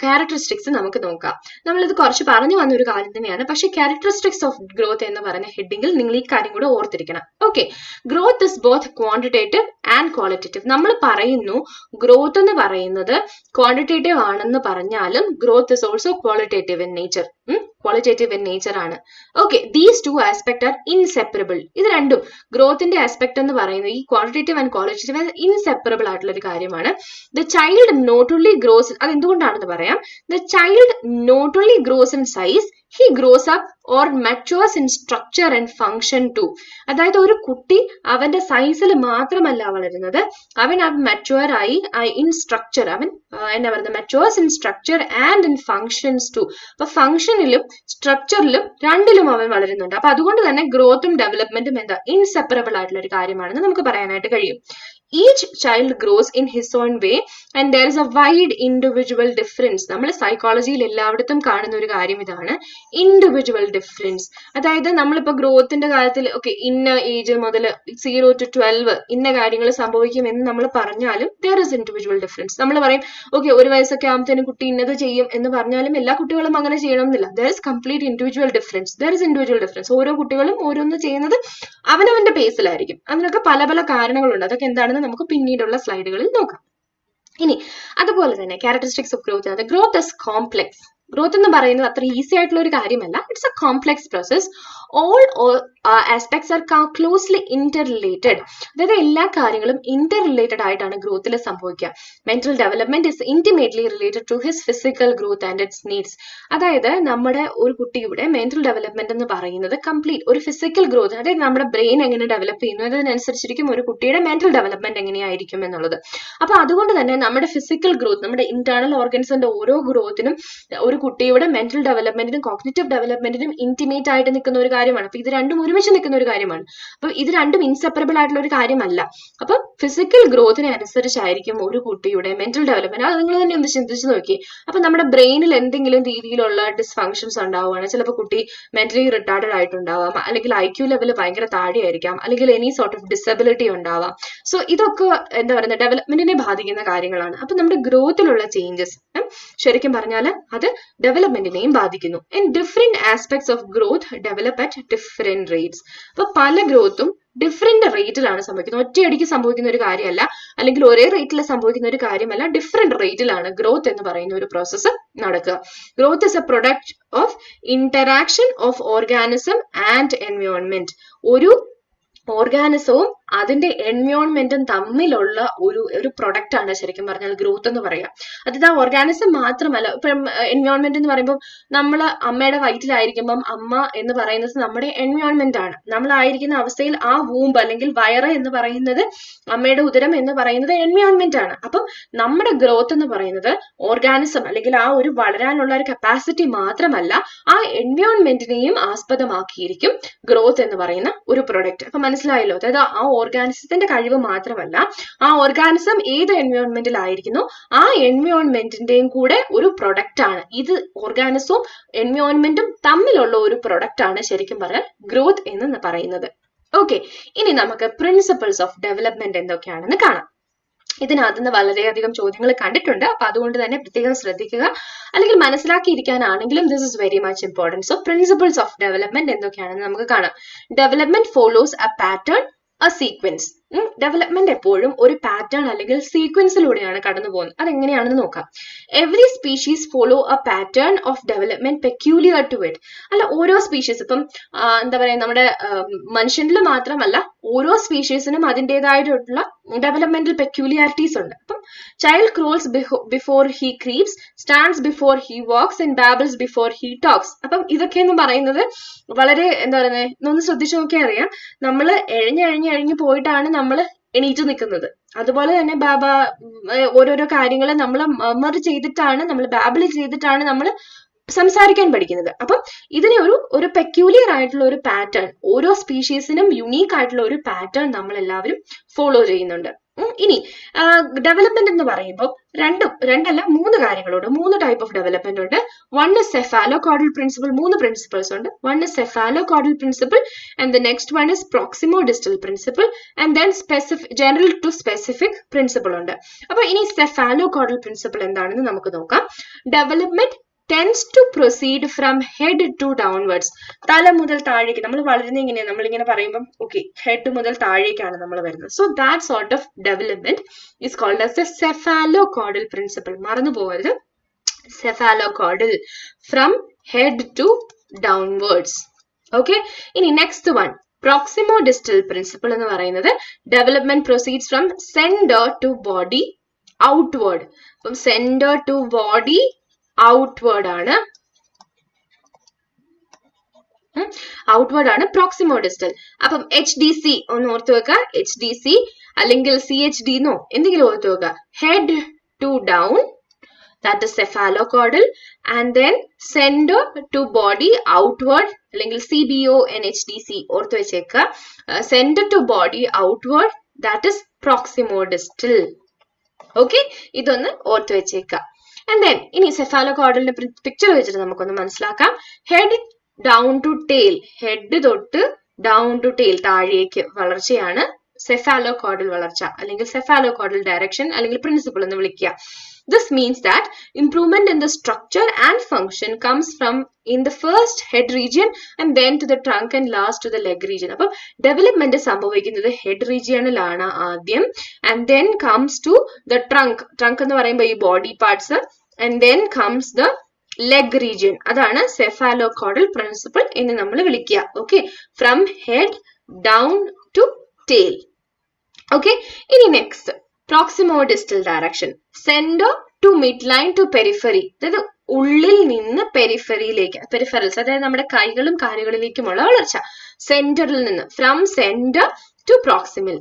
ക്യാരക്ടറിസ്റ്റിക്സ് നമുക്ക് നോക്കാം. നമ്മളിത് കുറച്ച് പറഞ്ഞു വന്ന ഒരു കാര്യം തന്നെയാണ്, പക്ഷെ ക്യാരക്ടറിസ്റ്റിക്സ് ഓഫ് ഗ്രോത്ത് എന്ന് പറയുന്ന ഹെഡിങ്ങിൽ നിങ്ങൾ ഈ കാര്യം കൂടെ ഓർത്തിരിക്കണം. Okay, growth is both quantitative and qualitative. നമ്മൾ പറയുന്നു ഗ്രോത്ത് എന്ന് പറയുന്നത് ക്വാണ്ടിറ്റേറ്റീവ് ആണെന്ന് പറഞ്ഞാലും growth is also qualitative in nature. Qualitative in nature ആണ്. Okay, these two aspect are inseparable. ഇത് രണ്ടും ഗ്രോത്തിന്റെ ആസ്പെക്ട് എന്ന് പറയുന്നത് ഈ ക്വാണ്ടിറ്റേറ്റീവ് ആൻഡ് ക്വാളിറ്റേറ്റീവ് ഇൻസെപ്പറബിൾ ആയിട്ടുള്ള ഒരു കാര്യമാണ്. The child not only grows, അത് എന്തുകൊണ്ടാണെന്ന് പറയാം. The child not only grows in size, he grows up or matures in structure and function too. അതായത് ഒരു കുട്ടി അവന്റെ സൈസിൽ മാത്രമല്ല വളരുന്നത്, അവൻ മച്ചുവർ ആയി ഇൻ സ്ട്രക്ചർ, അവൻ എന്താ പറയുന്നത് matures in structure and in functions too. അപ്പൊ ഫംഗ്ഷനിലും സ്ട്രക്ചറിലും രണ്ടിലും അവൻ വളരുന്നുണ്ട്. അപ്പൊ അതുകൊണ്ട് തന്നെ ഗ്രോത്തും ഡെവലപ്മെന്റും എന്താ ഇൻസെപ്പറബിൾ ആയിട്ടുള്ള ഒരു കാര്യമാണെന്ന് നമുക്ക് പറയാനായിട്ട് കഴിയും. Each child grows in his own way and there is a wide individual difference. നമ്മൾ സൈക്കോളജിയിൽ എല്ലായിടത്തും കാണുന്ന ഒരു കാര്യം ഇതാണ്, ഇൻഡിവിജ്വൽ ഡിഫറൻസ്. അതായത് നമ്മളിപ്പോ ഗ്രോത്തിന്റെ കാര്യത്തിൽ ഓക്കെ ഇന്ന ഏജ് മുതൽ 0 to 12 ഇന്ന കാര്യങ്ങൾ സംഭവിക്കുമെന്ന് നമ്മൾ പറഞ്ഞാലും there is individual difference. നമ്മൾ പറയും ഓക്കെ 1 വയസ്സൊക്കെ ആകുമ്പോഴത്തേനും കുട്ടി ഇന്നത് ചെയ്യും എന്ന് പറഞ്ഞാലും എല്ലാ കുട്ടികളും അങ്ങനെ ചെയ്യണമെന്നില്ല. there is complete individual difference. there is individual difference. ഓരോ കുട്ടികളും ഓരോന്ന് ചെയ്യുന്നത് അവനവന്റെ പേസിലായിരിക്കും. അതിനൊക്കെ പല പല കാരണങ്ങളുണ്ട്. അതൊക്കെ എന്താണെന്ന് നമുക്ക് പിന്നീടുള്ള സ്ലൈഡുകളിൽ നോക്കാം. ഇനി അതുപോലെ തന്നെ characteristics of growth, growth is complex. Growth എന്ന് പറയുന്നത് അത്ര ഈസി ആയിട്ടുള്ള ഒരു കാര്യമല്ല. It's a complex process. All aspects are closely interrelated. അതായത് എല്ലാ കാര്യങ്ങളും ഇന്റർ റിലേറ്റഡ് ആയിട്ടാണ് ഗ്രോത്തിൽ സംഭവിക്കുക. Mental development is intimately related to his physical growth and its needs. അതായത് നമ്മുടെ ഒരു കുട്ടിയുടെ മെന്റൽ ഡെവലപ്മെന്റ് എന്ന് പറയുന്നത് കംപ്ലീറ്റ് ഒരു ഫിസിക്കൽ ഗ്രോത്ത്, അതായത് നമ്മുടെ ബ്രെയിൻ എങ്ങനെ ഡെവലപ്പ് ചെയ്യുന്നു അതിനനുസരിച്ചിരിക്കും ഒരു കുട്ടിയുടെ മെന്റൽ ഡെവലപ്മെന്റ് എങ്ങനെയായിരിക്കും എന്നുള്ളത്. അപ്പൊ അതുകൊണ്ട് തന്നെ നമ്മുടെ ഫിസിക്കൽ ഗ്രോത്ത്, നമ്മുടെ ഇന്റേണൽ ഓർഗൻസിന്റെ ഓരോ ഗ്രോത്തിനും ഒരു കുട്ടിയുടെ മെന്റൽ ഡെവലപ്മെന്റിനും കോഗ്നിറ്റീവ് ഡെവലപ്മെന്റിനും ഇന്റിമേറ്റ് ആയിട്ട് നിൽക്കുന്ന ഒരു കാര്യമാണ്. അപ്പൊ ഇത് രണ്ടും ഒരുമിച്ച് നിൽക്കുന്ന ഒരു കാര്യമാണ്. അപ്പൊ ഇത് രണ്ടും ഇൻസെപ്പറബിൾ ആയിട്ടുള്ള ഒരു കാര്യമല്ല. അപ്പൊ ഫിസിക്കൽ ഗ്രോത്തിനെ അനുസരിച്ചായിരിക്കും ഒരു കുട്ടിയുടെ മെന്റൽ ഡെവലപ്മെന്റ്. അത് നിങ്ങൾ തന്നെ ഒന്ന് ചിന്തിച്ച് നോക്കി. അപ്പൊ നമ്മുടെ ബ്രെയിനിൽ എന്തെങ്കിലും രീതിയിലുള്ള ഡിസ്ഫങ്ഷൻസ് ഉണ്ടാവുകയാണ്, ചിലപ്പോൾ കുട്ടി മെന്റലി റിട്ടാർഡഡ് ആയിട്ടുണ്ടാവാം, അല്ലെങ്കിൽ IQ ലെവൽ ഭയങ്കര താഴെയായിരിക്കാം, അല്ലെങ്കിൽ എനി സോർട്ട് ഓഫ് ഡിസബിലിറ്റി ഉണ്ടാവാം. സോ ഇതൊക്കെ എന്താ പറയുക ഡെവലപ്മെന്റിനെ ബാധിക്കുന്ന കാര്യങ്ങളാണ്. അപ്പൊ നമ്മുടെ ഗ്രോത്തിലുള്ള ചേഞ്ചസ് ശരിക്കും പറഞ്ഞാൽ അത് ഡെവലപ്മെന്റിനെയും ബാധിക്കുന്നു. And different aspects of growth develop at different rates. അപ്പൊ പല ഗ്രോത്തും ഡിഫറെന്റ് റേറ്റിലാണ് സംഭവിക്കുന്നത്. ഒറ്റയടിക്ക് സംഭവിക്കുന്ന ഒരു കാര്യമല്ല, അല്ലെങ്കിൽ ഒരേ റേറ്റിൽ സംഭവിക്കുന്ന ഒരു കാര്യമല്ല, ഡിഫറെന്റ് റേറ്റിലാണ് ഗ്രോത്ത് എന്ന് പറയുന്ന ഒരു പ്രോസസ്സ് നടക്കുക. Growth is A product of interaction of organism and environment. ഒരു ഓർഗാനിസവും അതിന്റെ എൻവയോൺമെന്റും തമ്മിലുള്ള ഒരു പ്രൊഡക്റ്റ് ആണ് ശരിക്കും പറഞ്ഞാൽ ഗ്രോത്ത് എന്ന് പറയാം. അതായത് ആ ഓർഗാനിസം മാത്രമല്ല, ഇപ്പം എൻവയോൺമെന്റ് എന്ന് പറയുമ്പോൾ നമ്മൾ അമ്മയുടെ വയറ്റിലായിരിക്കുമ്പം അമ്മ എന്ന് പറയുന്നത് നമ്മുടെ എൻവയോൺമെന്റ് ആണ്. നമ്മളായിരിക്കുന്ന അവസ്ഥയിൽ ആ വൂമ്പ് അല്ലെങ്കിൽ വയറ് എന്ന് പറയുന്നത്, അമ്മയുടെ ഉദരം എന്ന് പറയുന്നത് എൻവയോൺമെന്റ് ആണ്. അപ്പം നമ്മുടെ ഗ്രോത്ത് എന്ന് പറയുന്നത് ഓർഗാനിസം അല്ലെങ്കിൽ ആ ഒരു വളരാനുള്ള ഒരു കപ്പാസിറ്റി മാത്രമല്ല, ആ എൻവയോൺമെന്റിനെയും ആസ്പദമാക്കിയിരിക്കും ഗ്രോത്ത് എന്ന് പറയുന്ന ഒരു പ്രൊഡക്റ്റ്. അപ്പൊ മനസ്സിലായല്ലോ. അതായത് ആ ഓർഗാനിസത്തിന്റെ കഴിവ് മാത്രമല്ല, ആ ഓർഗാനിസം ഏത് എൻവയോൺമെന്റിലായിരിക്കുന്നു ആ എൻവയോൺമെന്റിന്റെയും കൂടെ ഒരു പ്രൊഡക്റ്റ് ആണ്. ഇത് ഓർഗാനിസവും എൻവയോൺമെന്റും തമ്മിലുള്ള ഒരു പ്രൊഡക്റ്റ് ആണ് ശരിക്കും പറഞ്ഞാൽ ഗ്രോത്ത് എന്ന് പറയുന്നത്. ഓക്കെ, ഇനി നമുക്ക് പ്രിൻസിപ്പിൾസ് ഓഫ് ഡെവലപ്മെന്റ് എന്തൊക്കെയാണെന്ന് കാണാം. ഇതിനകത്ത് നിന്ന് വളരെയധികം ചോദ്യങ്ങൾ കണ്ടിട്ടുണ്ട്. അപ്പൊ അതുകൊണ്ട് തന്നെ പ്രത്യേകം ശ്രദ്ധിക്കുക, അല്ലെങ്കിൽ മനസ്സിലാക്കിയിരിക്കാനാണെങ്കിലും this is very much important. So principles of development എന്തൊക്കെയാണെന്ന് നമുക്ക് കാണാം. Development follows a pattern, a sequence. ഡെവലപ്മെന്റ് എപ്പോഴും ഒരു പാറ്റേൺ അല്ലെങ്കിൽ സീക്വൻസിലൂടെയാണ് കടന്നു പോകുന്നത്. അതെങ്ങനെയാണെന്ന് നോക്കാം. Every species follow a pattern of development peculiar to it. അല്ല, ഓരോ സ്പീഷീസ് ഇപ്പം എന്താ പറയാ, നമ്മുടെ മനുഷ്യനിൽ മാത്രമല്ല ഓരോ സ്പീഷീസിനും അതിൻ്റെതായിട്ടുള്ള ഡെവലപ്മെന്റൽ പെക്യൂലിയാരിറ്റീസ് ഉണ്ട്. അപ്പം child crawls before he creeps, stands before he walks and babbles before he talks. അപ്പം ഇതൊക്കെ എന്ന് പറയുന്നത് വളരെ എന്താ പറയുന്നത്, ഒന്ന് ശ്രദ്ധിച്ചു നോക്കിയാൽ അറിയാം. നമ്മൾ എഴഞ്ഞു പോയിട്ടാണ് നമ്മൾ എണീറ്റ് നിൽക്കുന്നത്. അതുപോലെ തന്നെ ഓരോരോ കാര്യങ്ങൾ നമ്മൾ മർമർ ചെയ്തിട്ടാണ്, നമ്മൾ ബാബിൾ ചെയ്തിട്ടാണ് നമ്മൾ സംസാരിക്കാൻ പഠിക്കുന്നത്. അപ്പം ഇതിനെ ഒരു പെക്യൂലിയർ ആയിട്ടുള്ള ഒരു പാറ്റേൺ, ഓരോ സ്പീഷീസിനും യുണീക്ക് ആയിട്ടുള്ള ഒരു പാറ്റേൺ നമ്മൾ എല്ലാവരും ഫോളോ ചെയ്യുന്നുണ്ട്. ഇനി ഡെവലപ്മെന്റ് എന്ന് പറയുമ്പോൾ രണ്ടല്ല 3 കാര്യങ്ങളുണ്ട്. 3 ടൈപ്പ് ഓഫ് ഡെവലപ്മെന്റ് ഉണ്ട്. One is cephalocaudal principle, 3 principles ഉണ്ട്. One is cephalocaudal principle and the next one is proximodistal principle and then general to specific principle ഉണ്ട്. അപ്പൊ ഇനി സെഫാലോകോഡൽ പ്രിൻസിപ്പിൾ എന്താണെന്ന് നമുക്ക് നോക്കാം. Development tends to proceed from head to downwards. തല മുതൽ താഴേക്ക് നമ്മൾ വളരുന്ന ഇങ്ങനെയാണ്. നമ്മളിങ്ങനെ പറയുമ്പോൾ ഓക്കെ, ഹെഡ് മുതൽ താഴേക്കാണ് നമ്മൾ വരുന്നത്. So that sort of development is called as the cephalocaudal principle. മറന്നു പോകരുത്, cephalocaudal, from head to downwards. Okay, ഇനി നെക്സ്റ്റ് വൺ പ്രോക്സിമോഡിസ്റ്റൽ പ്രിൻസിപ്പിൾ എന്ന് പറയുന്നത് development proceeds from centre to body outward. അപ്പം സെന്റർ ടു ബോഡി ഔട്ട്വേർഡ് ആണ് proximodistal. അപ്പം HDC ഒന്ന് ഓർത്ത് വെക്കുക. HDC അല്ലെങ്കിൽ CHD എന്നോ എന്തെങ്കിലും ഓർത്ത് വെക്കുക. Head to down, that is cephalocaudal, and then center to body outward അല്ലെങ്കിൽ CBO and HDC ഓർത്ത് വെച്ചേക്കുക. center to body outward, that is proximodistal. Okay, ഇതൊന്ന് ഓർത്ത് വെച്ചേക്കുക. And then ഇനി സെഫാലോകോഡലിന്റെ പിക്ചർ വെച്ചിട്ട് നമുക്കൊന്ന് മനസ്സിലാക്കാം. Head down to tail, head തൊട്ട് ഡൗൺ ടു ടെയിൽ താഴേക്ക് വളർച്ചയാണ് സെഫാലോകോഡൽ വളർച്ച അല്ലെങ്കിൽ സെഫാലോകോഡൽ ഡയറക്ഷൻ അല്ലെങ്കിൽ പ്രിൻസിപ്പിൾ എന്ന് വിളിക്കുക. This means that improvement in the structure and function comes from in the first head region and then to the trunk and last to the leg region. അപ്പം development സംഭവിക്കുന്നത് head റീജിയണിലാണ് ആദ്യം, and then comes to the trunk. Trunk എന്ന് പറയുമ്പോൾ ഈ body parts, and then comes the leg region. അതാണ് സെഫാലോകോഡൽ principle എന്ന് നമ്മൾ വിളിക്കുക. Okay, from head down to tail. Okay, ഇനി next proximodistal direction, centre to mid line to periphery. അതായത് ഉള്ളിൽ നിന്ന് പെരിഫറിയിലേക്ക്, പെരിഫറൽസ് അതായത് നമ്മുടെ കൈകളും കാലുകളിലേക്കുമുള്ള വളർച്ച. സെന്ററിൽ നിന്ന്, from centre to proximal.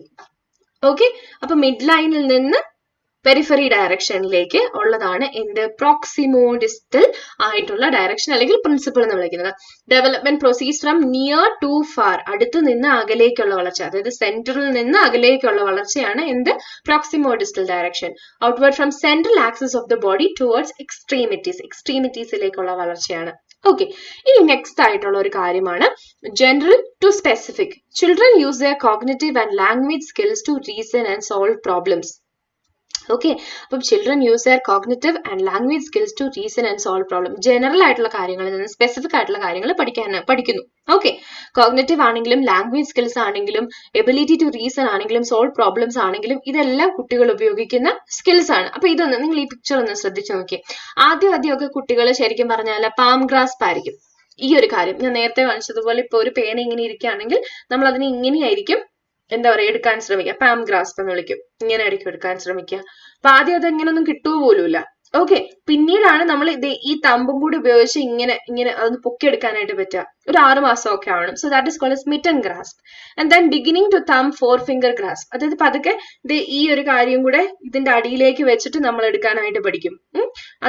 Okay, അപ്പൊ മിഡ് ലൈനിൽ നിന്ന് പെരിഫറി ഡയറക്ഷനിലേക്ക് ഉള്ളതാണ് എന്ത്, പ്രോക്സിമോഡിസ്റ്റൽ ആയിട്ടുള്ള ഡയറക്ഷൻ അല്ലെങ്കിൽ പ്രിൻസിപ്പിൾ എന്ന് വിളിക്കുന്നത്. Development proceeds from near to far, അടുത്ത് നിന്ന് അകലേക്കുള്ള വളർച്ച, അതായത് സെന്ററിൽ നിന്ന് അകലേക്കുള്ള വളർച്ചയാണ് എന്ത്, proximodistal direction. Outward from central axis of the body towards extremities, എക്സ്ട്രീമിറ്റീസിലേക്കുള്ള വളർച്ചയാണ്. ഓക്കെ, ഇനി നെക്സ്റ്റ് ആയിട്ടുള്ള ഒരു കാര്യമാണ് general to specific. Children use their cognitive and language skills to reason and solve problems. Okay, അപ്പം children use their cognitive and language skills to reason and solve problem. General ആയിട്ടുള്ള കാര്യങ്ങളിൽ നിന്ന് specific ആയിട്ടുള്ള കാര്യങ്ങൾ പഠിക്കുന്നു. ഓക്കെ, കോഗ്നിറ്റീവ് ആണെങ്കിലും language skills ആണെങ്കിലും ability to reason ആണെങ്കിലും സോൾവ് പ്രോബ്ലംസ് ആണെങ്കിലും ഇതെല്ലാം കുട്ടികൾ ഉപയോഗിക്കുന്ന സ്കിൽസ് ആണ്. അപ്പൊ ഇതൊന്ന് നിങ്ങൾ ഈ പിക്ചർ ഒന്ന് ശ്രദ്ധിച്ചു നോക്കിയേ. ആദ്യമൊക്കെ കുട്ടികൾ ശരിക്കും പറഞ്ഞാൽ പാം ഗ്രാസ്പ് ആയിരിക്കും. ഈ ഒരു കാര്യം ഞാൻ നേരത്തെ കാണിച്ചതുപോലെ ഇപ്പൊ ഒരു പേന ഇങ്ങനെ ഇരിക്കുകയാണെങ്കിൽ നമ്മൾ അതിനെ ഇങ്ങനെയായിരിക്കും എന്താ പറയുക എടുക്കാൻ ശ്രമിക്കുക, പാം ഗ്രാസ്പ് എന്ന് വിളിക്കും. ഇങ്ങനെ ആയിരിക്കും എടുക്കാൻ ശ്രമിക്കുക. അപ്പൊ ആദ്യം അത് എങ്ങനെയൊന്നും കിട്ടുക പോലുമില്ല. ഓക്കെ, പിന്നീടാണ് നമ്മൾ ഇത് ഈ തമ്പും കൂടി ഉപയോഗിച്ച് ഇങ്ങനെ അതൊന്ന് പൊക്കിയെടുക്കാനായിട്ട് പറ്റുക. ഒരു 6 മാസമൊക്കെ ആവണം. So that is called mitten grasp. And then beginning to thumb 4 finger grasp. അതായത് പതുക്കെ ഈ ഒരു കാര്യം കൂടെ ഇതിന്റെ അടിയിലേക്ക് വെച്ചിട്ട് നമ്മൾ എടുക്കാനായിട്ട് പഠിക്കും.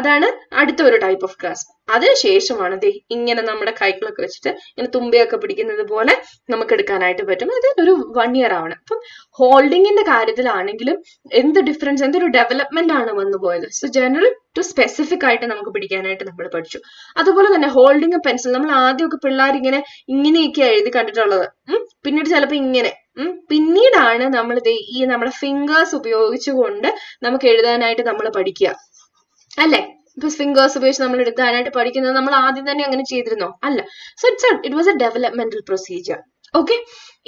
അതാണ് അടുത്ത ഒരു ടൈപ്പ് ഓഫ് ഗ്രാസ്പ്. അതിനുശേഷമാണ് ഇങ്ങനെ നമ്മുടെ കൈകളൊക്കെ വെച്ചിട്ട് ഇങ്ങനെ തുമ്പിയൊക്കെ പിടിക്കുന്നത് പോലെ നമുക്ക് എടുക്കാനായിട്ട് പറ്റും. അത് ഒരു 1 ഇയർ ആവണം. അപ്പം ഹോൾഡിങ്ങിന്റെ കാര്യത്തിലാണെങ്കിലും എന്ത് ഡിഫറൻസ്, എന്തൊരു ഡെവലപ്മെന്റ് ആണ് വന്നു പോയത്. സോ ജനറൽ ടു സ്പെസിഫിക് ആയിട്ട് നമുക്ക് പിടിക്കാനായിട്ട് നമ്മൾ പഠിച്ചു. അതുപോലെ തന്നെ ഹോൾഡിങ് പെൻസിൽ, നമ്മൾ ആദ്യമൊക്കെ പിള്ളേർ ഇങ്ങനെയൊക്കെ എഴുതി കണ്ടിട്ടുള്ളത്. പിന്നീട് ചിലപ്പോൾ ഇങ്ങനെ, പിന്നീടാണ് നമ്മൾ ഈ നമ്മുടെ ഫിംഗേഴ്സ് ഉപയോഗിച്ചുകൊണ്ട് നമുക്ക് എഴുതാനായിട്ട് നമ്മൾ പഠിക്കുക അല്ലെ. ഇപ്പൊ ഫിംഗേഴ്സ് ഉപയോഗിച്ച് നമ്മൾ എടുക്കാനായിട്ട് പഠിക്കുന്നത് നമ്മൾ ആദ്യം തന്നെ അങ്ങനെ ചെയ്തിരുന്നോ? അല്ല. So it was a developmental procedure. Okay,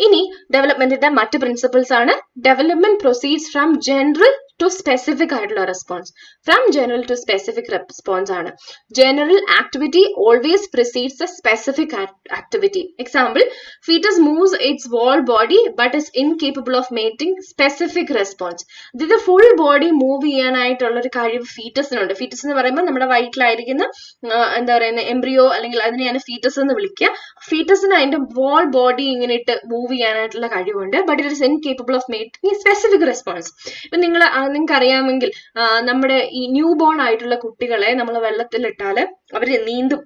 ഇനി ഡെവലപ്മെന്റിന്റെ മറ്റ് പ്രിൻസിപ്പിൾസ് ആണ്. Development proceeds from general to specific ആയിട്ടുള്ള response. From general to specific response ആണ്. General activity always precedes a specific activity. Example, foetus moves its whole body but is incapable of making specific response. ഇത് full body move ചെയ്യാനായിട്ടുള്ള ഒരു കഴിവ് ഫീറ്റസിനുണ്ട്. Foetus എന്ന് പറയുമ്പോൾ നമ്മുടെ വയറ്റിലായിരിക്കുന്ന എന്താ പറയുന്നത് എംബ്രിയോ, അല്ലെങ്കിൽ അതിനെയാണ് ഫീറ്റസ് എന്ന് വിളിക്കുക. ഫീറ്റസിന് അതിന്റെ വോൾ ബോഡി ഇങ്ങനെ ഇട്ട് മൂവ് ചെയ്യാനായിട്ടുള്ള കഴിവുണ്ട്. But it is incapable of making specific response. ഇപ്പൊ നിങ്ങൾക്ക് അറിയാമെങ്കിൽ നമ്മുടെ ഈ ന്യൂ ബോൺ ആയിട്ടുള്ള കുട്ടികളെ നമ്മൾ വെള്ളത്തിലിട്ടാല് അവര് നീന്തും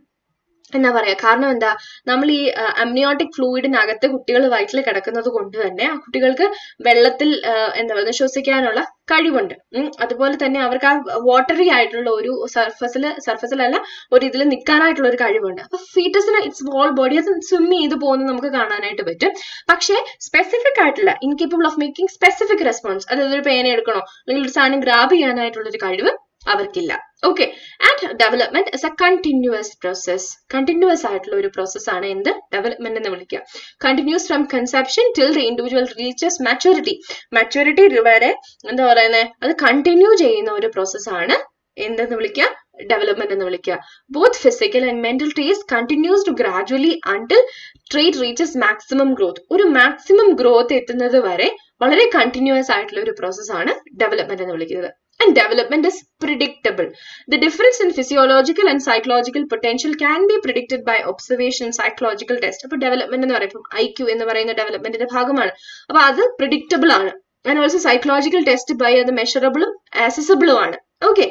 എന്താ പറയാ. കാരണം എന്താ, നമ്മൾ ഈ അമ്നിയോട്ടിക് ഫ്ലൂയിഡിനകത്ത് കുട്ടികൾ വയറ്റിൽ കിടക്കുന്നത് കൊണ്ട് തന്നെ ആ കുട്ടികൾക്ക് വെള്ളത്തിൽ എന്താ പറയുക ശ്വസിക്കാനുള്ള കഴിവുണ്ട്. അതുപോലെ തന്നെ അവർക്ക് ആ വാട്ടറി ആയിട്ടുള്ള ഒരു സർഫസിലല്ല ഒരു ഇതിൽ നിൽക്കാനായിട്ടുള്ള ഒരു കഴിവുണ്ട്. അപ്പൊ ഫീറ്റസിന് ഇറ്റ്സ് വോൾ ബോഡി അത് സ്വിം ചെയ്ത് പോകുന്നത് നമുക്ക് കാണാനായിട്ട് പറ്റും. പക്ഷേ സ്പെസിഫിക് ആയിട്ടുള്ള incapable of making specific response, അതായത് ഒരു പേന എടുക്കണോ അല്ലെങ്കിൽ ഒരു സാധനം ഗ്രാബ് ചെയ്യാനായിട്ടുള്ള ഒരു കഴിവ് അവർക്കില്ല. Okay, and development is a continuous process. Continuous ആയിട്ടുള്ള ഒരു പ്രോസസ് ആണ് എന്ത് ഡെവലപ്മെന്റ് എന്ന് വിളിക്കുക. Continuous from conception till the individual reaches maturity. Maturity വരെ എന്താ പറയുന്നത്, അത് കണ്ടിന്യൂ ചെയ്യുന്ന ഒരു പ്രോസസ് ആണ് എന്തെന്ന് വിളിക്കുക, ഡെവലപ്മെന്റ് എന്ന് വിളിക്കുക. Both physical and mental traits continues to gradually until trait reaches maximum growth. ഒരു മാക്സിമം ഗ്രോത്ത് എത്തുന്നത് വരെ വളരെ കണ്ടിന്യൂസ് ആയിട്ടുള്ള ഒരു പ്രോസസ് ആണ് ഡെവലപ്മെന്റ് എന്ന് വിളിക്കുന്നത്. And development is predictable. The difference in physiological and psychological potential can be predicted by observation, psychological test. അപ്പോൾ ഡെവലപ്മെന്റ് എന്ന് പറയുമ്പോൾ IQ എന്ന് പറയുന്ന ഡെവലപ്മെന്റിന്റെ ഭാഗമാണ്. അപ്പൊ അത് പ്രിഡിക്റ്റബിൾ ആണ്. And also psychological test by അത് മെഷറബിളും ആക്സസിബിളും ആണ്. Okay,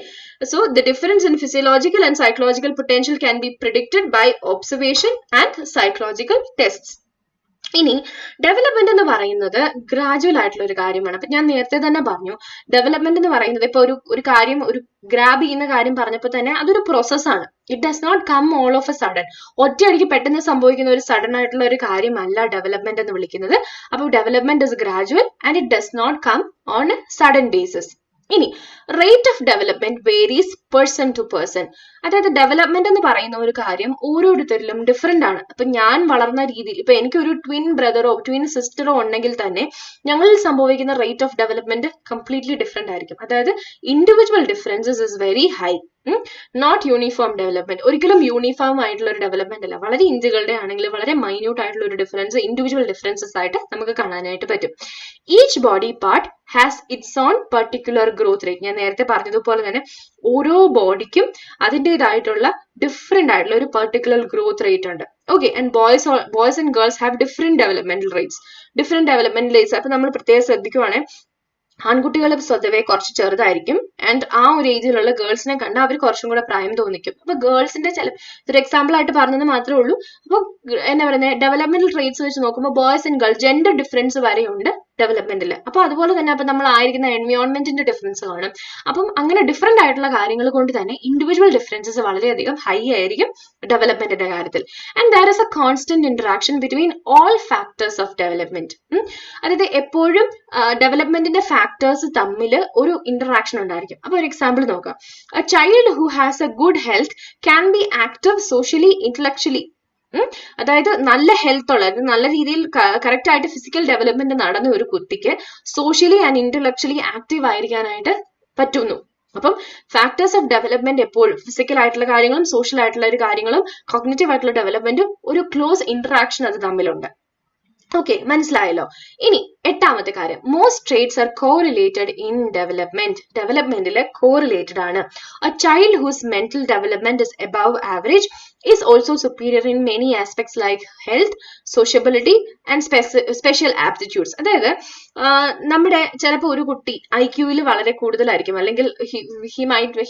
so the difference in physiological and psychological potential can be predicted by observation and psychological tests. ഇനി ഡെവലപ്മെന്റ് എന്ന് പറയുന്നത് ഗ്രാജുവൽ ആയിട്ടുള്ള ഒരു കാര്യമാണ്. അപ്പൊ ഞാൻ നേരത്തെ തന്നെ പറഞ്ഞു, ഡെവലപ്മെന്റ് എന്ന് പറയുന്നത് ഇപ്പൊ ഒരു കാര്യം, ഒരു ഗ്രാബ് ചെയ്യുന്ന കാര്യം പറഞ്ഞപ്പോൾ തന്നെ അതൊരു പ്രോസസ്സാണ്. It does not come all of a sudden. ഒറ്റയടിക്ക് പെട്ടെന്ന് സംഭവിക്കുന്ന ഒരു സഡൻ ആയിട്ടുള്ള ഒരു കാര്യമല്ല ഡെവലപ്മെന്റ് എന്ന് വിളിക്കുന്നത്. അപ്പോൾ development is gradual and it does not come on a sudden basis. ഇനി rate of development varies person to person. അതായത് ഡെവലപ്മെന്റ് എന്ന് പറയുന്ന ഒരു കാര്യം ഓരോരുത്തരിലും ഡിഫറെന്റ് ആണ്. അപ്പൊ ഞാൻ വളർന്ന രീതിയിൽ, ഇപ്പൊ എനിക്കൊരു ട്വിൻ ബ്രദറോ ട്വിൻ സിസ്റ്ററോ ഉണ്ടെങ്കിൽ തന്നെ ഞങ്ങളിൽ സംഭവിക്കുന്ന rate of development completely different ആയിരിക്കും. അതായത് individual differences is very high. Not uniform development. ഒരിക്കലും യൂണിഫോം ആയിട്ടുള്ള ഒരു ഡെവലപ്മെന്റ് അല്ല. വളരെ ഇഞ്ചുകളുടെ ആണെങ്കിൽ വളരെ മൈന്യൂട്ട് ആയിട്ടുള്ള ഒരു ഡിഫറൻസ് ഇൻഡിവിജ്വൽ ഡിഫറൻസസ് ആയിട്ട് നമുക്ക് കാണാനായിട്ട് പറ്റും. Each body part has it's on particular growth rate. ഞാൻ നേരത്തെ പറഞ്ഞതുപോലെ തന്നെ ഓരോ ബോഡിക്കും അതിൻ്റെതായിട്ടുള്ള ഡിഫറെന്റ് ആയിട്ടുള്ള ഒരു പെർട്ടിക്കുലർ ഗ്രോത്ത് റേറ്റ് ഉണ്ട്. Okay, and boys and girls have different developmental rates. അപ്പൊ നമ്മൾ പ്രത്യേകം ശ്രദ്ധിക്കുവാണെങ്കിൽ ആൺകുട്ടികൾ സ്വതവേ കുറച്ച് ചെറുതായിരിക്കും. ആൻഡ് ആ ഒരു ഏജിലുള്ള ഗേൾസിനെ കണ്ട് അവർ കുറച്ചും കൂടെ പ്രായം തോന്നിക്കും. അപ്പൊ ഗേൾസിന്റെ ഒരു എക്സാമ്പിൾ ആയിട്ട് പറഞ്ഞത് മാത്രമേ ഉള്ളൂ. അപ്പൊ എന്താ പറയുന്നത്, ഡെവലപ്മെന്റൽ ട്രേറ്റ്സ് വെച്ച് നോക്കുമ്പോൾ boys and girls gender difference വരെയുണ്ട് ഡെവലപ്മെന്റിൽ. അപ്പൊ അതുപോലെ തന്നെ അപ്പൊ നമ്മൾ ആയിരിക്കുന്ന എൻവയോൺമെന്റിന്റെ ഡിഫറൻസ് കാണും. അപ്പം അങ്ങനെ ഡിഫറെന്റ് ആയിട്ടുള്ള കാര്യങ്ങൾ കൊണ്ട് തന്നെ ഇൻഡിവിജ്വൽ ഡിഫറൻസസ് വളരെയധികം ഹൈ ആയിരിക്കും ഡെവലപ്മെന്റിന്റെ കാര്യത്തിൽ. And there is A constant interaction between all factors of development. അതായത് എപ്പോഴും ഡെവലപ്മെന്റിന്റെ ഫാക്ടേഴ്സ് തമ്മിൽ ഒരു ഇന്ററാക്ഷൻ ഉണ്ടായിരിക്കും. അപ്പൊ ഒരു എക്സാമ്പിൾ നോക്കാം. A child who has A good health can be active socially intellectually. അതായത് നല്ല ഹെൽത്ത് ഉള്ള, നല്ല രീതിയിൽ കറക്റ്റ് ആയിട്ട് ഫിസിക്കൽ ഡെവലപ്മെന്റ് നടന്ന ഒരു കുട്ടിക്ക് സോഷ്യലി ആൻഡ് ഇന്റലക്ച്വലി ആക്റ്റീവ് ആയിരിക്കാനായിട്ട് പറ്റുന്നു. അപ്പം ഫാക്ടേഴ്സ് ഓഫ് ഡെവലപ്മെന്റ് എപ്പോഴും ഫിസിക്കൽ ആയിട്ടുള്ള കാര്യങ്ങളും സോഷ്യൽ ആയിട്ടുള്ള ഒരു കാര്യങ്ങളും കോഗ്നിറ്റീവ് ആയിട്ടുള്ള ഡെവലപ്മെന്റും ഒരു ക്ലോസ് ഇന്ററാക്ഷൻ അത് തമ്മിലുണ്ട്. ഓക്കെ, മനസ്സിലായല്ലോ. ഇനി എട്ടാമത്തെ കാര്യം, most traits are correlated in development. ഡെവലപ്മെന്റിൽ കോറിലേറ്റഡ് ആണ്. A child whose mental development is above average is also superior in many aspects like health, sociability and special aptitudes. അതായത് നമ്മുടെ ചിലപ്പോൾ ഒരു കുട്ടി IQ-ൽ വളരെ കൂടുതലായിരിക്കും, അല്ലെങ്കിൽ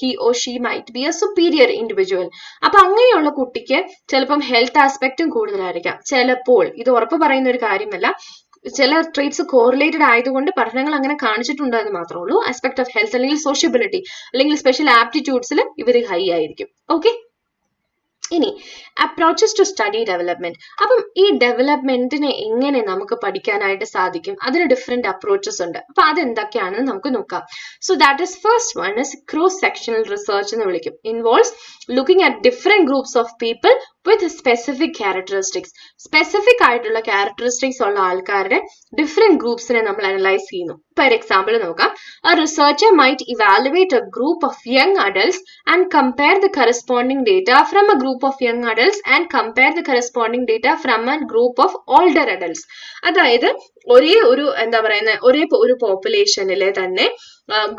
he or she might be a superior individual. അപ്പൊ അങ്ങനെയുള്ള കുട്ടിക്ക് ചിലപ്പം ഹെൽത്ത് ആസ്പെക്റ്റും കൂടുതലായിരിക്കാം. ചിലപ്പോൾ, ഇത് ഉറപ്പ് പറയുന്ന ഒരു കാര്യമല്ല, ചില ട്രേറ്റ്സ് കോറിലേറ്റഡ് ആയതുകൊണ്ട് പഠനങ്ങൾ അങ്ങനെ കാണിച്ചിട്ടുണ്ട് എന്ന് മാത്രമേ ഉള്ളൂ. ആസ്പെക്ട് ഓഫ് ഹെൽത്ത് അല്ലെങ്കിൽ സോഷ്യബിലിറ്റി അല്ലെങ്കിൽ സ്പെഷ്യൽ ആപ്റ്റിറ്റ്യൂഡ്സിൽ ഇവർ ഹൈ ആയിരിക്കും. ഓക്കെ, ഇനി അപ്രോച്ചസ് ടു സ്റ്റഡി ഡെവലപ്മെന്റ്. അപ്പം ഈ ഡെവലപ്മെന്റിനെ എങ്ങനെ നമുക്ക് പഠിക്കാനായിട്ട് സാധിക്കും? അതിന് ഡിഫറെന്റ് അപ്രോച്ചസ് ഉണ്ട്. അപ്പൊ അതെന്തൊക്കെയാണെന്ന് നമുക്ക് നോക്കാം. So that is first one is cross sectional research എന്ന് വിളിക്കും. Involves looking at different groups of people with specific characteristics. Specific ആയിട്ടുള്ള characteristics ഉള്ള ആൾക്കാരുടെ different groupsനെ നമ്മൾ analyze ചെയ്യുന്നു. For example നോക്കാം, a researcher might evaluate a group of young adults and compare the corresponding data from a group of young adults and compare the corresponding data from a group of older adults. അതായത് ഒരേ ഒരു പോപ്പുലേഷനിലെ തന്നെ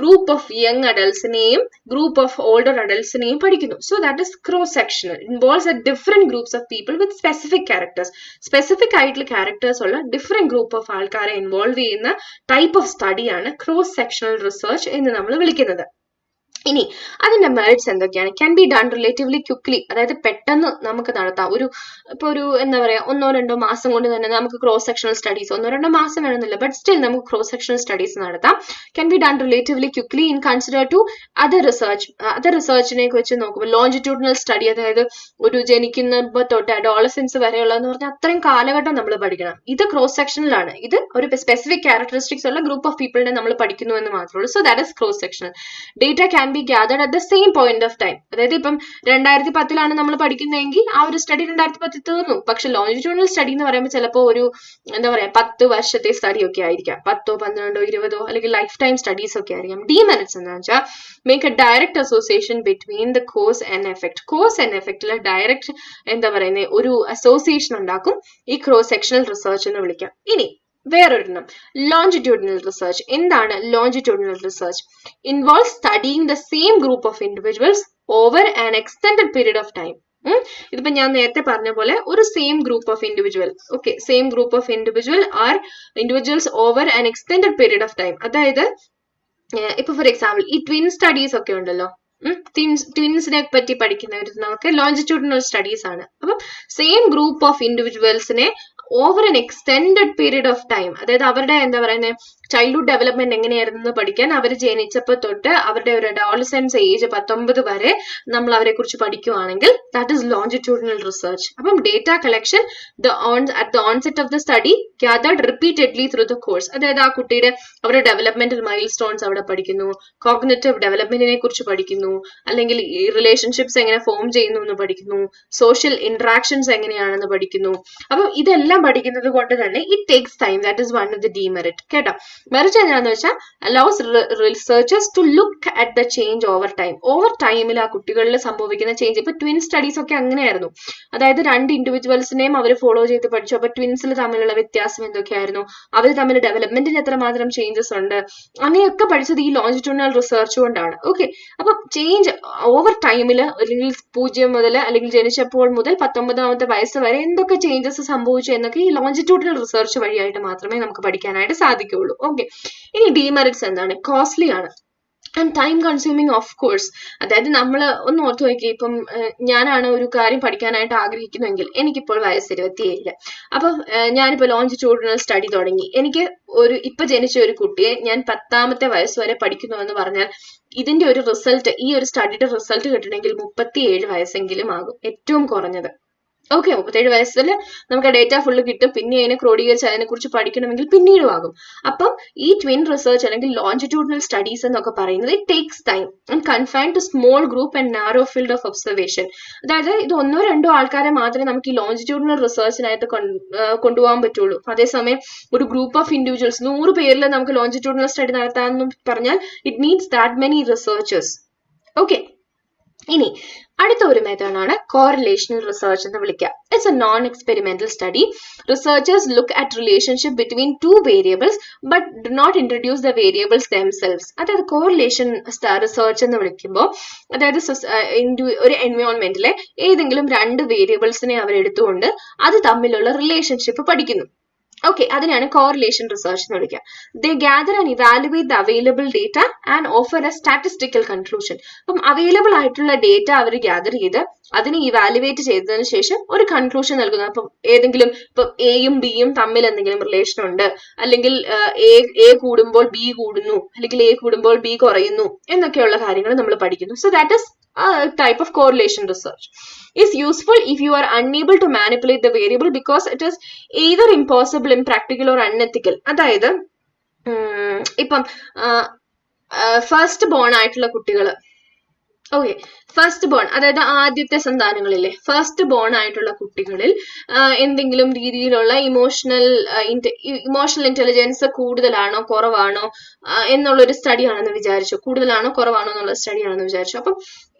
group of young അഡൽസിനെയും group of older അഡൽസിനെയും പഠിക്കുന്നു. So that is cross sectional, involves a different groups of people with specific characters. Specific ആയിട്ടുള്ള characters ഉള്ള ഡിഫറെന്റ് ഗ്രൂപ്പ് ഓഫ് ആൾക്കാരെ ഇൻവോൾവ് ചെയ്യുന്ന ടൈപ്പ് ഓഫ് സ്റ്റഡിയാണ് ക്രോസ് സെക്ഷണൽ റിസർച്ച് എന്ന് നമ്മൾ വിളിക്കുന്നത്. ഇനി അതിന്റെ മെറിറ്റ്സ് എന്തൊക്കെയാണ്? Can be done relatively quickly, അതായത് പെട്ടെന്ന് നമുക്ക് നടത്താം. ഇപ്പൊ ഒരു 1-2 മാസം കൊണ്ട് തന്നെ നമുക്ക് ക്രോസ് സെക്ഷണൽ സ്റ്റഡീസ്, 1-2 മാസം വേണമെന്നില്ല, ബട്ട് സ്റ്റിൽ നമുക്ക് ക്രോസ് സെക്ഷണൽ സ്റ്റഡീസ് നടത്താം. Can be done relatively quickly in consider to other റിസർച്ചിനെ വെച്ച് നോക്കുമ്പോൾ ലോഞ്ചിറ്റ്യൂഡിനൽ സ്റ്റഡി, അതായത് ഒരു ജനിക്കുന്നപ്പോൾ തൊട്ട് അഡോളസൻസ് വരെയുള്ളതെന്ന് പറഞ്ഞാൽ അത്രയും കാലഘട്ടം നമ്മൾ പഠിക്കണം. ഇത് ക്രോസ് സെക്ഷനിലാണ്. ഇത് ഒരു സ്പെസിഫിക് ക്യാരക്ടറിസ്റ്റിക്സ് ഉള്ള ഗ്രൂപ്പ് ഓഫ് പീപ്പിളിനെ നമ്മൾ പഠിക്കുന്നു എന്ന് മാത്രമേ ഉള്ളൂ. So that is cross sectional. Data can be gathered at the same point of time. അതായത് ഇപ്പം 2010 നമ്മൾ പഠിക്കുന്നതെങ്കിൽ ആ ഒരു സ്റ്റഡി 2010 തീർന്നു. പക്ഷെ ലോഞ്ചിറ്റ്യൂഡിനൽ സ്റ്റഡി എന്ന് പറയുമ്പോൾ ചിലപ്പോൾ ഒരു 10 വർഷത്തെ സ്റ്റഡി ഒക്കെ ആയിരിക്കാം, 10, 12, 20 അല്ലെങ്കിൽ ലൈഫ് ടൈം സ്റ്റഡീസ് ഒക്കെ ആയിരിക്കാം. ഡിമെറിറ്റ്സ് എന്ന് വെച്ചാൽ make a direct association between the cause and effect. Cause and എഫക്റ്റിൽ ഡയറക്റ്റ് ഒരു അസോസിയേഷൻ ഉണ്ടാക്കും. ഈ ക്രോസ് സെക്ഷണൽ റിസർച്ച് എന്ന് വിളിക്കാം. ഇനി വേറൊരെണ്ണം ലോഞ്ചിറ്റ്യൂഡിനൽ റിസർച്ച്. എന്താണ് longitudinal research? Involve studying the same group of individuals over an extended period of time. ഇതിപ്പോ ഞാൻ നേരത്തെ പറഞ്ഞ പോലെ ഒരു same group of individual, same group of individuals over an extended period of time. അതായത് ഇപ്പൊ for example ഈ twin studies ഒക്കെ ഉണ്ടല്ലോ, ട്വിൻസിനെ പറ്റി പഠിക്കുന്നവർക്ക് ലോഞ്ചിറ്റ്യൂഡിനൽ സ്റ്റഡീസ് ആണ്. അപ്പം സെയിം ഗ്രൂപ്പ് ഓഫ് ഇൻഡിവിജ്വൽസിനെ over an extended period of time, അതായത് അവരുടെ ചൈൽഡ്ഹുഡ് ഡെവലപ്മെന്റ് എങ്ങനെയായിരുന്നു പഠിക്കാൻ, അവർ ജനിച്ചപ്പോൾ തൊട്ട് അവരുടെ ഒരു അഡോളസൻസ് ഏജ് 19 വരെ നമ്മൾ അവരെ കുറിച്ച് പഠിക്കുകയാണെങ്കിൽ ദാറ്റ് ഇസ് ലോഞ്ചിറ്റ്യൂഡിനൽ റിസർച്ച്. അപ്പം data collection at the onset of the study gathered repeatedly through the course. അതായത് ആ കുട്ടിയുടെ അവരുടെ ഡെവലപ്മെന്റൽ മൈൽ സ്റ്റോൺസ് അവിടെ പഠിക്കുന്നു, കോഗ്നിറ്റീവ് ഡെവലപ്മെന്റിനെ കുറിച്ച് പഠിക്കുന്നു, അല്ലെങ്കിൽ ഈ റിലേഷൻഷിപ്സ് എങ്ങനെ ഫോം ചെയ്യുന്നു എന്ന് പഠിക്കുന്നു, സോഷ്യൽ ഇന്ററാക്ഷൻസ് എങ്ങനെയാണെന്ന് പഠിക്കുന്നു. അപ്പം ഇതെല്ലാം പഠിക്കുന്നത് കൊണ്ട് തന്നെ it takes time. That is one of the demerit. കേട്ടോ, മെറിറ്റ് എന്താണെന്ന് വെച്ചാൽ allows researchers to look at the change over time. Over ടൈമിൽ ആ കുട്ടികളിൽ സംഭവിക്കുന്ന ചേഞ്ച്. ഇപ്പൊ ട്വിൻ സ്റ്റഡീസ് ഒക്കെ അങ്ങനെയായിരുന്നു. അതായത് 2 ഇൻഡിവിജ്വൽസിനെയും അവർ ഫോളോ ചെയ്ത് പഠിച്ചു. അപ്പൊ ട്വിൻസിൽ തമ്മിലുള്ള വ്യത്യാസം എന്തൊക്കെയായിരുന്നു, അവർ തമ്മിൽ ഡെവലപ്മെന്റിന് എത്രമാത്രം ചേഞ്ചസ് ഉണ്ട്, അങ്ങനെയൊക്കെ പഠിച്ചത് ഈ ലോഞ്ചിറ്റ്യൂഡിനൽ റിസർച്ച് കൊണ്ടാണ്. അപ്പൊ ചേഞ്ച് ഓവർ ടൈമിൽ, അല്ലെങ്കിൽ 0 മുതൽ അല്ലെങ്കിൽ ജനിച്ചപ്പോൾ മുതൽ 19ാമത്തെ വയസ്സ് വരെ എന്തൊക്കെ ചേഞ്ചസ് സംഭവിച്ചു എന്നൊക്കെ ഈ ലോഞ്ചിറ്റ്യൂഡിനൽ റിസർച്ച് വഴിയായിട്ട് മാത്രമേ നമുക്ക് പഠിക്കാനായിട്ട് സാധിക്കുള്ളൂ. ഇനി ഡിമെറിറ്റ്സ് എന്താണ്? കോസ്റ്റ്ലി ആണ് and time consuming of course. അതായത് നമ്മൾ ഒന്ന് ഓർത്ത് നോക്കി, ഇപ്പം ഞാനാണ് ഒരു കാര്യം പഠിക്കാനായിട്ട് ആഗ്രഹിക്കുന്നുവെങ്കിൽ എനിക്കിപ്പോൾ വയസ്സ് 27. അപ്പൊ ഞാനിപ്പോ ലോഞ്ചിറ്റ്യൂഡിനൽ സ്റ്റഡി തുടങ്ങി. എനിക്ക് ഇപ്പൊ ജനിച്ച ഒരു കുട്ടിയെ ഞാൻ 10ാമത്തെ വയസ്സ് വരെ പഠിക്കുന്നു എന്ന് പറഞ്ഞാൽ ഇതിന്റെ ഒരു റിസൾട്ട്, ഈ ഒരു സ്റ്റഡിയുടെ റിസൾട്ട് കിട്ടണമെങ്കിൽ 37 വയസ്സെങ്കിലും ആകും ഏറ്റവും കുറഞ്ഞത്. 37 വയസ്സിൽ നമുക്ക് ഡേറ്റ ഫുള്ള് കിട്ടും. പിന്നെ അതിനെ ക്രോഡീകരിച്ച് അതിനെ കുറിച്ച് പഠിക്കണമെങ്കിൽ പിന്നീടും ആകും. അപ്പം ഈ ട്വിൻ റിസർച്ച് അല്ലെങ്കിൽ ലോഞ്ചിറ്റ്യൂഡിനൽ സ്റ്റഡീസ് എന്നൊക്കെ പറയുന്നത് it takes time and confine to small group and narrow field of observation. അതായത് ഇത് 1-2 ആൾക്കാരെ മാത്രമേ നമുക്ക് ഈ ലോഞ്ചിറ്റ്യൂഡിനൽ റിസർച്ചിനായിട്ട് കൊണ്ടുപോകാൻ പറ്റുള്ളൂ. അതേസമയം ഒരു ഗ്രൂപ്പ് ഓഫ് ഇൻഡിവിജ്വൽസ് 100 പേരിൽ നമുക്ക് ലോഞ്ചിറ്റ്യൂഡിനൽ സ്റ്റഡി നടത്താമെന്ന് പറഞ്ഞാൽ it needs that many researchers. ഇനി അടുത്ത ഒരു മെത്തേഡാണ് കോറിലേഷണൽ റിസർച്ച് എന്ന് വിളിക്കുക. It's a non experimental study. Researchers look at relationship between 2 variables but do not introduce the variables themselves. അതായത് കോറിലേഷൻ റിസർച്ച് എന്ന് വിളിക്കുമ്പോൾ അതായത് ഒരു എൻവയോൺമെന്റിലെ ഏതെങ്കിലും 2 വേരിയബിൾസിനെ അവരെടുത്തുകൊണ്ട് അത് തമ്മിലുള്ള റിലേഷൻഷിപ്പ് പഠിക്കുന്നു. അതിനാണ് കോറിലേഷൻ റിസർച്ച് എന്ന് വിളിക്കുക. They gather and evaluate the available data and offer a statistical conclusion. അപ്പം അവൈലബിൾ ആയിട്ടുള്ള ഡേറ്റ അവർ ഗ്യാദർ ചെയ്ത് അതിനെ ഇവാലുവേറ്റ് ചെയ്തതിന് ശേഷം ഒരു കൺക്ലൂഷൻ നൽകുന്നു. അപ്പം ഏതെങ്കിലും ഇപ്പം എയും ബിയും തമ്മിൽ എന്തെങ്കിലും റിലേഷൻ ഉണ്ട്, അല്ലെങ്കിൽ എ കൂടുമ്പോൾ ബി കൂടുന്നു, അല്ലെങ്കിൽ എ കൂടുമ്പോൾ ബി കുറയുന്നു എന്നൊക്കെയുള്ള കാര്യങ്ങൾ നമ്മൾ പഠിക്കുന്നു. So that is type of correlation research is useful if you are unable to manipulate the variable because it is either impossible, impractical or unethical. അതായത് ഇപ്പം ഫസ്റ്റ് ബോൺ ആയിട്ടുള്ള കുട്ടികൾ ഓക്കെ, ഫസ്റ്റ് ബോൺ അതായത് ആദ്യത്തെ സന്താനങ്ങളിലെ ഫസ്റ്റ് ബോൺ ആയിട്ടുള്ള കുട്ടികളിൽ എന്തെങ്കിലും രീതിയിലുള്ള ഇമോഷണൽ ഇന്റലിജൻസ് കൂടുതലാണോ കുറവാണോ എന്നുള്ളൊരു സ്റ്റഡി ആണെന്ന് വിചാരിച്ചു, കൂടുതലാണോ കുറവാണോ എന്നുള്ള സ്റ്റഡി ആണെന്ന് വിചാരിച്ചു. അപ്പം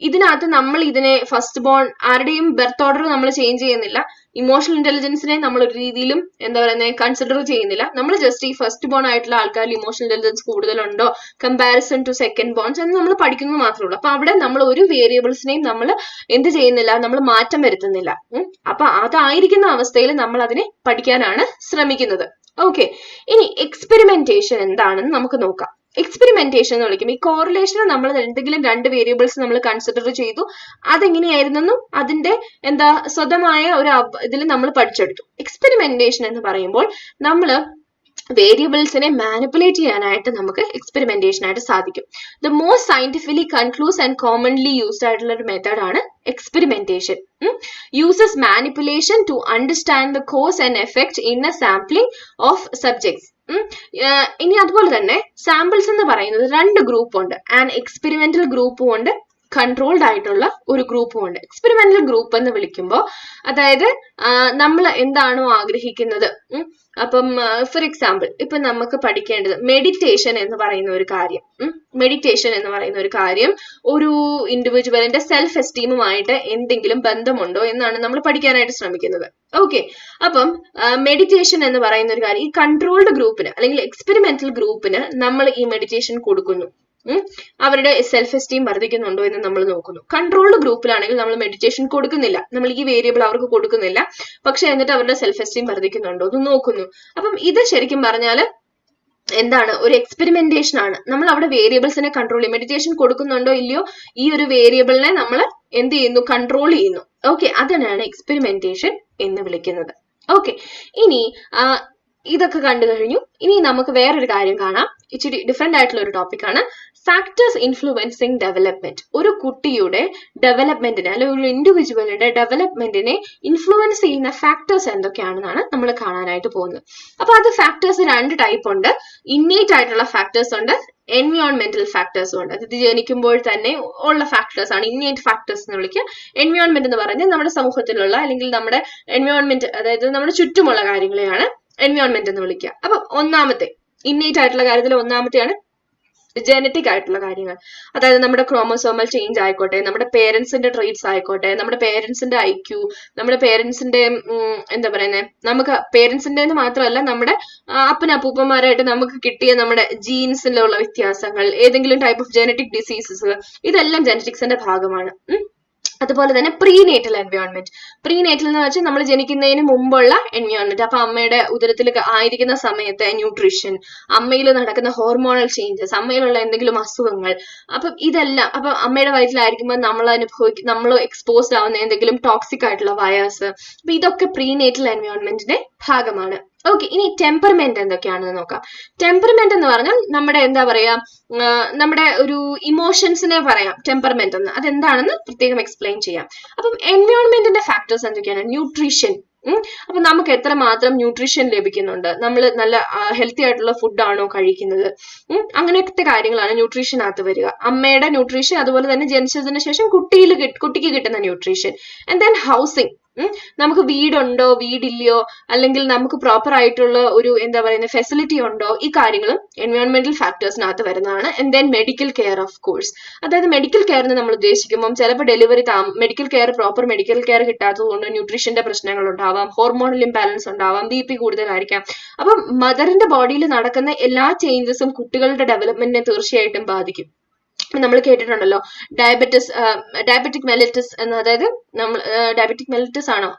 ഇതിനകത്ത് നമ്മൾ ഇതിനെ ഫസ്റ്റ് ബോൺ ആരുടെയും ബർത്ത് ഓർഡർ നമ്മൾ ചേഞ്ച് ചെയ്യുന്നില്ല, ഇമോഷണൽ ഇന്റലിജൻസിനെ നമ്മൾ ഒരു രീതിയിലും എന്താ പറയുന്നത് കൺസിഡർ ചെയ്യുന്നില്ല. നമ്മൾ ജസ്റ്റ് ഈ ഫസ്റ്റ് ബോൺ ആയിട്ടുള്ള ആൾക്കാരിൽ ഇമോഷണൽ ഇന്റലിജൻസ് കൂടുതലുണ്ടോ കമ്പാരിസൺ ടു സെക്കൻഡ് ബോൺസ് എന്ന് നമ്മൾ പഠിക്കുന്നത് മാത്രമേ ഉള്ളൂ. അപ്പൊ അവിടെ നമ്മൾ ഒരു വേരിയബിൾസിനെയും നമ്മൾ എന്ത് ചെയ്യുന്നില്ല, നമ്മൾ മാറ്റം വരുത്തുന്നില്ല. അപ്പൊ അതായിരിക്കുന്ന അവസ്ഥയിൽ നമ്മൾ അതിനെ പഠിക്കാനാണ് ശ്രമിക്കുന്നത്. ഓക്കെ, ഇനി എക്സ്പെരിമെന്റേഷൻ എന്താണെന്ന് നമുക്ക് നോക്കാം. എക്സ്പെരിമെന്റേഷൻ എന്ന് വിളിക്കും ഈ കോറിലേഷൻ. നമ്മൾ എന്തെങ്കിലും രണ്ട് വേരിയബിൾസ് നമ്മൾ കൺസിഡർ ചെയ്തു, അതെങ്ങനെയായിരുന്നെന്നും അതിന്റെ എന്താ സ്വതമായ ഒരു ഇതിൽ നമ്മൾ പഠിച്ചെടുത്തു. എക്സ്പെരിമെന്റേഷൻ എന്ന് പറയുമ്പോൾ നമ്മൾ വേരിയബിൾസിനെ മാനിപ്പുലേറ്റ് ചെയ്യാനായിട്ട് നമുക്ക് എക്സ്പെരിമെന്റേഷൻ ആയിട്ട് സാധിക്കും. The most scientifically conclusive and commonly used ആയിട്ടുള്ള ഒരു മെത്തേഡ് ആണ് experimentation. Uses manipulation to understand the cause and effect in a sampling of subjects. ഇനി അതുപോലെ തന്നെ സാമ്പിൾസ് എന്ന് പറയുന്നത് രണ്ട് ഗ്രൂപ്പ് ഉണ്ട്, ആൻഡ് എക്സ്പെരിമെന്റൽ ഗ്രൂപ്പും ഉണ്ട്, കൺട്രോൾഡ് ആയിട്ടുള്ള ഒരു ഗ്രൂപ്പും ഉണ്ട്. എക്സ്പെരിമെന്റൽ ഗ്രൂപ്പ് എന്ന് വിളിക്കുമ്പോൾ അതായത് നമ്മൾ എന്താണോ ആഗ്രഹിക്കുന്നത്, അപ്പം ഫോർ എക്സാമ്പിൾ ഇപ്പൊ നമുക്ക് പഠിക്കേണ്ടത് മെഡിറ്റേഷൻ എന്ന് പറയുന്ന ഒരു കാര്യം, മെഡിറ്റേഷൻ എന്ന് പറയുന്ന ഒരു കാര്യം ഒരു ഇൻഡിവിജ്വലിന്റെ സെൽഫ് എസ്റ്റീമുമായിട്ട് എന്തെങ്കിലും ബന്ധമുണ്ടോ എന്നാണ് നമ്മൾ പഠിക്കാനായിട്ട് ശ്രമിക്കുന്നത്. ഓക്കെ, അപ്പം മെഡിറ്റേഷൻ എന്ന് പറയുന്ന ഒരു കാര്യം ഈ കൺട്രോൾഡ് ഗ്രൂപ്പിന് അല്ലെങ്കിൽ എക്സ്പെരിമെന്റൽ ഗ്രൂപ്പിന് നമ്മൾ ഈ മെഡിറ്റേഷൻ കൊടുക്കുന്നു, അവരുടെ സെൽഫ് എസ്റ്റീം വർദ്ധിക്കുന്നുണ്ടോ എന്ന് നമ്മൾ നോക്കുന്നു. കൺട്രോൾഡ് ഗ്രൂപ്പിലാണെങ്കിൽ നമ്മൾ മെഡിറ്റേഷൻ കൊടുക്കുന്നില്ല, നമ്മൾ ഈ വേരിയബിൾ അവർക്ക് കൊടുക്കുന്നില്ല, പക്ഷെ എന്നിട്ട് അവരുടെ സെൽഫ് എസ്റ്റീം വർദ്ധിക്കുന്നുണ്ടോ എന്ന് നോക്കുന്നു. അപ്പം ഇത് ശരിക്കും പറഞ്ഞാൽ എന്താണ്, ഒരു എക്സ്പെരിമെന്റേഷൻ ആണ്. നമ്മൾ അവിടെ വേരിയബിൾസിനെ കൺട്രോൾ ചെയ്യും, മെഡിറ്റേഷൻ കൊടുക്കുന്നുണ്ടോ ഇല്ലയോ ഈ ഒരു വേരിയബിളിനെ നമ്മൾ എന്ത് ചെയ്യുന്നു, കൺട്രോൾ ചെയ്യുന്നു. ഓക്കെ, അതിനാണ് എക്സ്പെരിമെന്റേഷൻ എന്ന് വിളിക്കുന്നത്. ഓക്കെ, ഇനി ഇതൊക്കെ കണ്ടു കഴിഞ്ഞു. ഇനി നമുക്ക് വേറൊരു കാര്യം കാണാം, ഇച്ചിരി ഡിഫറെന്റ് ആയിട്ടുള്ള ഒരു ടോപ്പിക് ആണ് ഫാക്ടേഴ്സ് ഇൻഫ്ലുവൻസിങ് ഡെവലപ്മെന്റ്. ഒരു കുട്ടിയുടെ ഡെവലപ്മെന്റിനെ അല്ലെങ്കിൽ ഒരു ഇൻഡിവിജ്വലിന്റെ ഡെവലപ്മെന്റിനെ ഇൻഫ്ലുവൻസ് ചെയ്യുന്ന ഫാക്ടേഴ്സ് എന്തൊക്കെയാണെന്നാണ് നമ്മൾ കാണാനായിട്ട് പോകുന്നത്. അപ്പൊ അത് ഫാക്ടേഴ്സ് രണ്ട് ടൈപ്പ് ഉണ്ട്, ഇന്നേറ്റ് ആയിട്ടുള്ള ഫാക്ടേഴ്സ് ഉണ്ട്, എൻവയോൺമെന്റൽ ഫാക്ടേഴ്സും ഉണ്ട്. അത് ജനിക്കുമ്പോൾ തന്നെ ഉള്ള ഫാക്ടേഴ്സ് ആണ് ഇന്നേറ്റ് ഫാക്ടേഴ്സ് എന്ന് വിളിക്കുക. എൻവയോൺമെന്റ് എന്ന് പറയുന്നത് നമ്മുടെ സമൂഹത്തിലുള്ള അല്ലെങ്കിൽ നമ്മുടെ എൻവയോൺമെന്റ് അതായത് നമ്മുടെ ചുറ്റുമുള്ള കാര്യങ്ങളെയാണ് എൻവയോൺമെന്റ് എന്ന് വിളിക്കുക. അപ്പൊ ഒന്നാമത്തെ ഇന്നേറ്റ് ആയിട്ടുള്ള കാര്യത്തിൽ ഒന്നാമത്തെയാണ് ജനറ്റിക് ആയിട്ടുള്ള കാര്യങ്ങൾ. അതായത് നമ്മുടെ ക്രോമോസോമൽ ചേഞ്ച് ആയിക്കോട്ടെ, നമ്മുടെ പേരൻസിന്റെ ട്രെയ്റ്റ്സ് ആയിക്കോട്ടെ, നമ്മുടെ പേരൻസിന്റെ IQ, നമ്മുടെ പേരൻസിന്റെ എന്താ പറയുന്നത്, നമുക്ക് പേരൻസിന്റെ മാത്രമല്ല നമ്മുടെ അപ്പനപ്പൂപ്പന്മാരായിട്ട് നമുക്ക് കിട്ടിയ നമ്മുടെ ജീൻസിലുള്ള വ്യത്യാസങ്ങൾ, ഏതെങ്കിലും ടൈപ്പ് ഓഫ് ജനറ്റിക് ഡിസീസസ്, ഇതെല്ലാം ജനറ്റിക്സിന്റെ ഭാഗമാണ്. അതുപോലെ തന്നെ പ്രീനേറ്റൽ എൻവയോൺമെന്റ്. പ്രീനേറ്റൽ എന്ന് വെച്ചാൽ നമ്മൾ ജനിക്കുന്നതിന് മുമ്പുള്ള എൻവയോൺമെന്റ്. അപ്പൊ അമ്മയുടെ ഉദരത്തിൽ ആയിരിക്കുന്ന സമയത്തെ ന്യൂട്രീഷൻ, അമ്മയിൽ നടക്കുന്ന ഹോർമോണൽ ചേഞ്ചസ്, അമ്മയിലുള്ള എന്തെങ്കിലും അസുഖങ്ങൾ, അപ്പൊ ഇതെല്ലാം, അപ്പൊ അമ്മയുടെ വയറ്റിലായിരിക്കുമ്പോൾ നമ്മൾ എക്സ്പോസ്ഡ് ആവുന്ന എന്തെങ്കിലും ടോക്സിക് ആയിട്ടുള്ള വയേഴ്സ്, അപ്പൊ ഇതൊക്കെ പ്രീനേറ്റൽ എൻവയോൺമെന്റിന്റെ ഭാഗമാണ്. ഓക്കെ, ഇനി ടെമ്പർമെന്റ് എന്തൊക്കെയാണെന്ന് നോക്കാം. ടെമ്പർമെന്റ് എന്ന് പറഞ്ഞാൽ നമ്മുടെ എന്താ പറയാ, നമ്മുടെ ഒരു ഇമോഷൻസിനെ പറയാം ടെമ്പർമെന്റ് എന്ന്. അതെന്താണെന്ന് പ്രത്യേകം എക്സ്പ്ലെയിൻ ചെയ്യാം. അപ്പം എൻവയോൺമെന്റിന്റെ ഫാക്ടേഴ്സ് എന്തൊക്കെയാണ്, ന്യൂട്രീഷൻ. അപ്പൊ നമുക്ക് എത്രമാത്രം ന്യൂട്രീഷൻ ലഭിക്കുന്നുണ്ട്, നമ്മൾ നല്ല ഹെൽത്തി ആയിട്ടുള്ള ഫുഡാണോ കഴിക്കുന്നത്, അങ്ങനത്തെ കാര്യങ്ങളാണ് ന്യൂട്രീഷനകത്ത് വരിക. അമ്മയുടെ ന്യൂട്രീഷൻ, അതുപോലെ തന്നെ ജനിച്ചതിന് ശേഷം കുട്ടിക്ക് കിട്ടുന്ന ന്യൂട്രീഷൻ. ആൻഡ് ദെൻ ഹൗസിങ്, നമുക്ക് വീടുണ്ടോ വീടില്ലയോ, അല്ലെങ്കിൽ നമുക്ക് പ്രോപ്പർ ആയിട്ടുള്ള ഒരു എന്താ പറയുന്ന ഫെസിലിറ്റി ഉണ്ടോ, ഈ കാര്യങ്ങളും എൻവയോൺമെന്റൽ ഫാക്ടേഴ്സിനകത്ത് വരുന്നതാണ്. And then medical care of course. അതായത് മെഡിക്കൽ കെയർ എന്ന് നമ്മൾ ഉദ്ദേശിക്കുമ്പോൾ ചിലപ്പോൾ medical care proper medical care കിട്ടാത്തത് കൊണ്ട് ന്യൂട്രീഷന്റെ പ്രശ്നങ്ങൾ ഉണ്ടാവാം, ഹോർമോണൽ ഇംബാലൻസ് ഉണ്ടാവാം, BP കൂടുതലായിരിക്കാം. അപ്പം മദറിന്റെ ബോഡിയിൽ നടക്കുന്ന എല്ലാ ചേഞ്ചസും കുട്ടികളുടെ ഡെവലപ്മെന്റിനെ തീർച്ചയായിട്ടും ബാധിക്കും. നമ്മൾ കേട്ടിട്ടുണ്ടല്ലോ ഡയബറ്റിക് മെലിറ്റസ് എന്ന്, അതായത് നമ്മൾ ഡയബറ്റിക് മെലിറ്റസ് ആണോ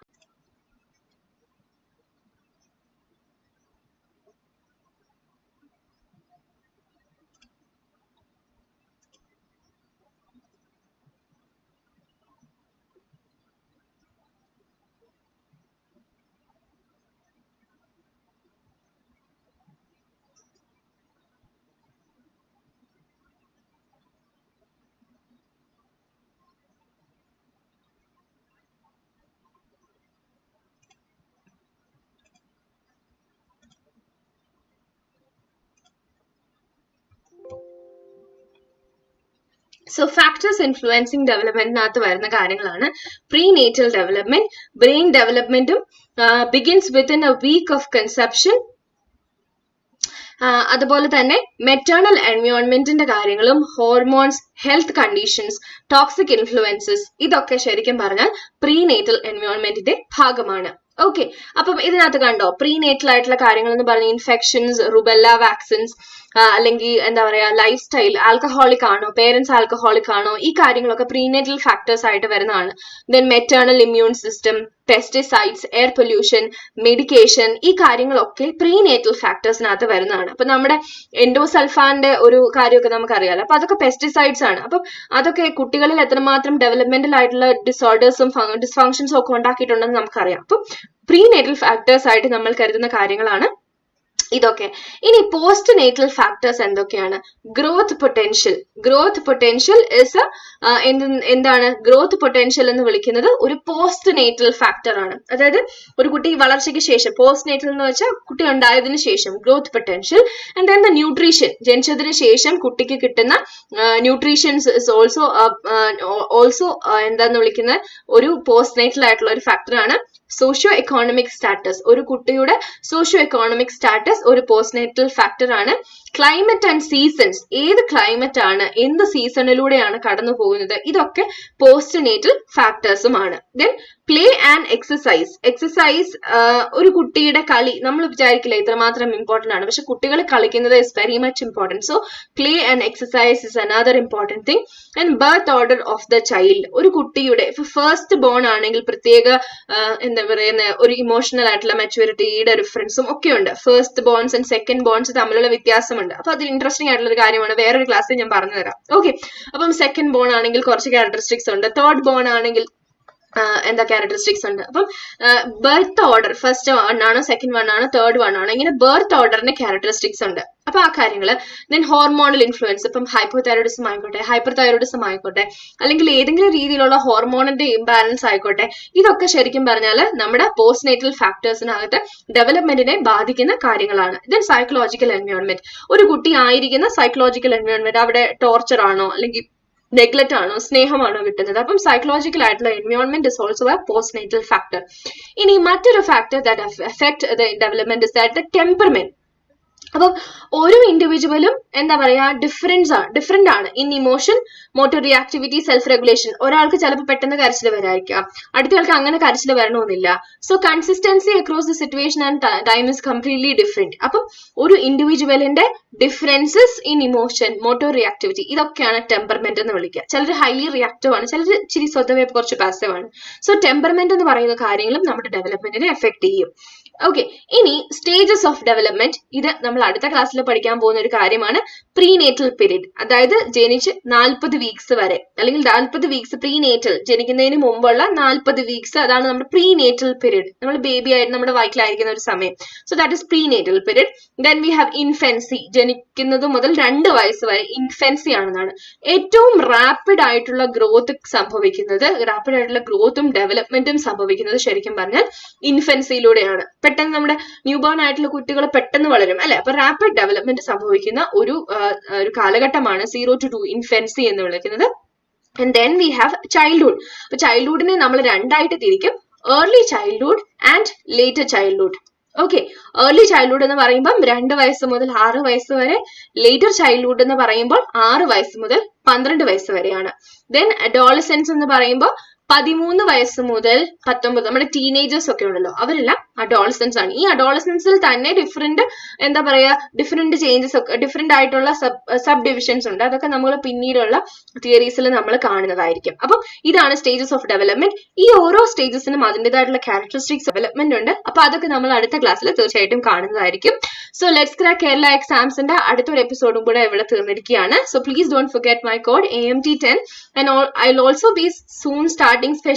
സോ ഫാക്ടേഴ്സ് ഇൻഫ്ലുവൻസിങ് ഡെവലപ്മെന്റിനകത്ത് വരുന്ന കാര്യങ്ങളാണ് പ്രീനേറ്റൽ ഡെവലപ്മെന്റ്. ബ്രെയിൻ ഡെവലപ്മെന്റും begins within a week of conception. അതുപോലെ തന്നെ മെറ്റേണൽ എൻവയോൺമെന്റിന്റെ കാര്യങ്ങളും hormones, health conditions, toxic influences, ഇതൊക്കെ ശരിക്കും പറഞ്ഞാൽ പ്രീനേറ്റൽ എൻവയോൺമെന്റിന്റെ ഭാഗമാണ്. ഓക്കെ, അപ്പം ഇതിനകത്ത് കണ്ടോ പ്രീനേറ്റൽ ആയിട്ടുള്ള കാര്യങ്ങൾ എന്ന് പറഞ്ഞ ഇൻഫെക്ഷൻസ്, റുബെല്ല വാക്സിൻസ്, അല്ലെങ്കിൽ എന്താ പറയാ ലൈഫ് സ്റ്റൈൽ, ആൽക്കഹോളിക് ആണോ, പേരൻസ് ആൽക്കഹോളിക് ആണോ, ഈ കാര്യങ്ങളൊക്കെ പ്രീനേറ്റൽ ഫാക്ടേഴ്സ് ആയിട്ട് വരുന്നതാണ്. Then maternal immune system, pesticides, air pollution, medication, ഈ കാര്യങ്ങളൊക്കെ പ്രീനേറ്റൽ ഫാക്ടേഴ്സിനകത്ത് വരുന്നതാണ്. അപ്പൊ നമ്മുടെ എൻഡോസൾഫാന്റെ ഒരു കാര്യമൊക്കെ നമുക്കറിയാലോ, അപ്പൊ അതൊക്കെ പെസ്റ്റിസൈഡ്സ് ആണ്. അപ്പം അതൊക്കെ കുട്ടികളിൽ എത്രമാത്രം ഡെവലപ്മെന്റൽ ആയിട്ടുള്ള ഡിസോർഡേഴ്സും ഡിസ്ഫങ്ഷൻസും ഒക്കെ ഉണ്ടാക്കിയിട്ടുണ്ടെന്ന് നമുക്കറിയാം. അപ്പം പ്രീനേറ്റൽ ഫാക്ടേഴ്സ് ആയിട്ട് നമ്മൾ കരുതുന്ന കാര്യങ്ങളാണ് ഇതൊക്കെ. ഇനി പോസ്റ്റ് നേറ്റൽ ഫാക്ടേഴ്സ് എന്തൊക്കെയാണ്? Growth potential. Growth potential is എന്താണ് ഗ്രോത്ത് പൊട്ടൻഷ്യൽ എന്ന് വിളിക്കുന്നത്? ഒരു പോസ്റ്റ് നേറ്റൽ ഫാക്ടർ ആണ്. അതായത് ഒരു കുട്ടി വളർച്ചയ്ക്ക് ശേഷം, പോസ്റ്റ് നേറ്റൽ എന്ന് വെച്ചാൽ കുട്ടി ഉണ്ടായതിനു ശേഷം growth potential. And then the nutrition, ജനിച്ചതിന് ശേഷം കുട്ടിക്ക് കിട്ടുന്ന ന്യൂട്രീഷൻസ് ഇസ് ഓൾസോ എന്താന്ന് വിളിക്കുന്ന ഒരു പോസ്റ്റ് നേറ്റൽ ആയിട്ടുള്ള ഒരു ഫാക്ടർ ആണ്. സോഷ്യോ എക്കോണമിക് സ്റ്റാറ്റസ്, ഒരു കുട്ടിയുടെ സോഷ്യോ എക്കോണമിക് സ്റ്റാറ്റസ് ഒരു പോസ്റ്റ്നേറ്റൽ ഫാക്ടർ ആണ്. ക്ലൈമറ്റ് ആൻഡ് സീസൺസ്, ഏത് ക്ലൈമറ്റ് ആണ്, എന്ത് സീസണിലൂടെയാണ് കടന്നു പോകുന്നത്, ഇതൊക്കെ പോസ്റ്റ്നേറ്റൽ ഫാക്ടേഴ്സുമാണ്. Then play and exercise. Exercise, ഒരു കുട്ടിയുടെ കളി നമ്മൾ വിചാരിക്കില്ല ഇത്രമാത്രം ഇമ്പോർട്ടന്റ് ആണ്, പക്ഷെ കുട്ടികൾ കളിക്കുന്നത് is very much important. So play and exercise is another important thing. And birth order of the child, ഒരു കുട്ടിയുടെ ഫസ്റ്റ് ബോൺ ആണെങ്കിൽ പ്രത്യേക എന്താ പറയുന്ന ഒരു ഇമോഷണൽ ആയിട്ടുള്ള മെച്യൂരിറ്റിയുടെ ഡിഫറൻസും ഒക്കെ ഉണ്ട്. First bones and second bones തമ്മിലുള്ള വ്യത്യാസമുണ്ട്. അപ്പൊ അത് ഇൻട്രസ്റ്റിംഗ് ആയിട്ടുള്ള ഒരു കാര്യമാണ്, വേറൊരു ക്ലാസ്സിൽ ഞാൻ പറഞ്ഞു തരാം. ഓക്കെ, അപ്പം സെക്കൻഡ് ബോൺ ആണെങ്കിൽ കുറച്ച് ക്യാരക്ടറിസ്റ്റിക്സ് ഉണ്ട്. തേർഡ് ബോൺ ആണെങ്കിൽ എന്താ ക്യാരക്ടറിസ്റ്റിക്സ് ഉണ്ട്. അപ്പം ബർത്ത് ഓർഡർ, ഫസ്റ്റ് വൺ ആണോ, സെക്കൻഡ് വൺ ആണോ, തേർഡ് വൺ ആണോ, ഇങ്ങനെ ബർത്ത് ഓർഡറിന് ക്യാരക്ടറിസ്റ്റിക്സ് ഉണ്ട്. അപ്പൊ ആ കാര്യങ്ങള്. ദെൻ ഹോർമോണൽ ഇൻഫ്ലുവൻസ്, ഇപ്പം ഹൈപ്പോതൈറോയിഡിസം ആയിക്കോട്ടെ, ഹൈപ്പർ തൈറോയിഡിസം ആയിക്കോട്ടെ, അല്ലെങ്കിൽ ഏതെങ്കിലും രീതിയിലുള്ള ഹോർമോണിന്റെ ഇംബാലൻസ് ആയിക്കോട്ടെ, ഇതൊക്കെ ശരിക്കും പറഞ്ഞാൽ നമ്മുടെ പോസ്റ്റ്നേറ്റൽ ഫാക്ടേഴ്സിനകത്ത് ഡെവലപ്മെന്റിനെ ബാധിക്കുന്ന കാര്യങ്ങളാണ്. ദെൻ സൈക്കോളജിക്കൽ എൻവയോൺമെന്റ്, ഒരു കുട്ടി ആയിരിക്കുന്ന സൈക്കോളജിക്കൽ എൻവയോൺമെന്റ്, അവിടെ ടോർച്ചർ ആണോ അല്ലെങ്കിൽ നെഗ്ലക്റ്റ് ആണോ, സ്നേഹമാണോ കിട്ടുന്നത്. അപ്പം സൈക്കോളജിക്കൽ ആയിട്ടുള്ള environment is also A postnatal factor. ഇനി മറ്റൊരു factor that affect the development is that the temperament. അപ്പം ഓരോ ഇൻഡിവിജ്വലും എന്താ പറയാ ഡിഫറെന്റ് ആണ് in emotion, motor reactivity, self regulation. ഒരാൾക്ക് ചിലപ്പോൾ പെട്ടെന്ന് കരച്ചിൽ വരായിരിക്കാം, അടുത്ത ആൾക്ക് അങ്ങനെ കരച്ചിൽ വരണമെന്നില്ല. So consistency across the situation and time is completely different. അപ്പം ഒരു ഇൻഡിവിജ്വലിന്റെ differences in emotion, motor reactivity, ഇതൊക്കെയാണ് ടെമ്പർമെന്റ് എന്ന് വിളിക്കുക. ചിലർ ഹൈലി റിയാക്റ്റീവ് ആണ്, ചിലർ ഇച്ചിരി സ്വതവേ കുറച്ച് പാസീവ് ആണ്. സോ ടെമ്പർമെന്റ് എന്ന് പറയുന്ന കാര്യങ്ങളും നമ്മുടെ ഡെവലപ്മെന്റിനെ എഫക്ട് ചെയ്യും. ഓക്കെ, ഇനി സ്റ്റേജസ് ഓഫ് ഡെവലപ്മെന്റ്, ഇത് നമ്മൾ അടുത്ത ക്ലാസ്സിൽ പഠിക്കാൻ പോകുന്ന ഒരു കാര്യമാണ്. പ്രീനേറ്റൽ പീരീഡ്, അതായത് ജനിച്ച് 40 വീക്സ് വരെ, അല്ലെങ്കിൽ 40 വീക്സ് പ്രീനേറ്റൽ, ജനിക്കുന്നതിന് മുമ്പുള്ള 40 വീക്സ്, അതാണ് നമ്മുടെ പ്രീനേറ്റൽ പീരീഡ്. നമ്മൾ ബേബി ആയിട്ട് നമ്മുടെ വയറ്റിലായിരിക്കുന്ന ഒരു സമയം. So that is prenatal period. Then we have infancy, ജനിക്കുന്നത് മുതൽ 2 വയസ്സ് വരെ ഇൻഫൻസി ആണെന്നാണ്. ഏറ്റവും റാപ്പിഡ് ആയിട്ടുള്ള ഗ്രോത്ത് സംഭവിക്കുന്നത്, റാപ്പിഡ് ആയിട്ടുള്ള ഗ്രോത്തും ഡെവലപ്മെന്റും സംഭവിക്കുന്നത് ശരിക്കും പറഞ്ഞാൽ ഇൻഫൻസിയിലൂടെയാണ്. പെട്ടെന്ന് നമ്മുടെ ന്യൂബോൺ ആയിട്ടുള്ള കുട്ടികൾ പെട്ടെന്ന് വളരും അല്ലെ. അപ്പൊ റാപ്പിഡ് ഡെവലപ്മെന്റ് സംഭവിക്കുന്ന ഒരു കാലഘട്ടമാണ് 0 to 2 ഇൻഫൻസി എന്ന് വിളിക്കുന്നത്. And then we have childhood. അപ്പൊ ചൈൽഡ്ഹുഡിനെ നമ്മൾ രണ്ടായിട്ട് തിരിക്കും, early childhood and later childhood. Okay, early childhood എന്ന് പറയുമ്പോൾ 2 വയസ്സ് മുതൽ 6 വയസ്സ് വരെ, ലേറ്റർ ചൈൽഡ്ഹുഡ് എന്ന് പറയുമ്പോൾ 6 വയസ്സ് മുതൽ 12 വയസ്സ് വരെയാണ്. ദെൻ അഡോളസെൻസ് എന്ന് പറയുമ്പോൾ 13 വയസ്സ് മുതൽ 19, നമ്മുടെ ടീനേജേഴ്സ് ഒക്കെ ഉണ്ടല്ലോ, അവരെല്ലാം അഡോളസെൻസ് ആണ്. ഈ അഡോളസെൻസിൽ തന്നെ ഡിഫറെന്റ് ചേഞ്ചസ് ഒക്കെ, ഡിഫറെന്റ് ആയിട്ടുള്ള സബ് ഡിവിഷൻസ് ഉണ്ട്. അതൊക്കെ നമ്മൾ പിന്നീടുള്ള തിയറീസിൽ നമ്മൾ കാണുന്നതായിരിക്കും. അപ്പം ഇതാണ് സ്റ്റേജസ് ഓഫ് ഡെവലപ്മെന്റ്. ഈ ഓരോ സ്റ്റേജസിനും അതിൻ്റെതായിട്ടുള്ള ക്യാരക്ടറിസ്റ്റിക്സ് ഡെവലപ്മെന്റ് ഉണ്ട്. അപ്പൊ അതൊക്കെ നമ്മൾ അടുത്ത ക്ലാസ്സിൽ തീർച്ചയായിട്ടും കാണുന്നതായിരിക്കും. സോ ലെറ്റ്സ് ക്രാക്ക് കേരള എക്സാംസിന്റെ അടുത്തൊരു എപ്പിസോഡും കൂടെ ഇവിടെ തീർന്നിരിക്കുകയാണ്. So please don't forget my code AMT10 and I'll also be soon starting special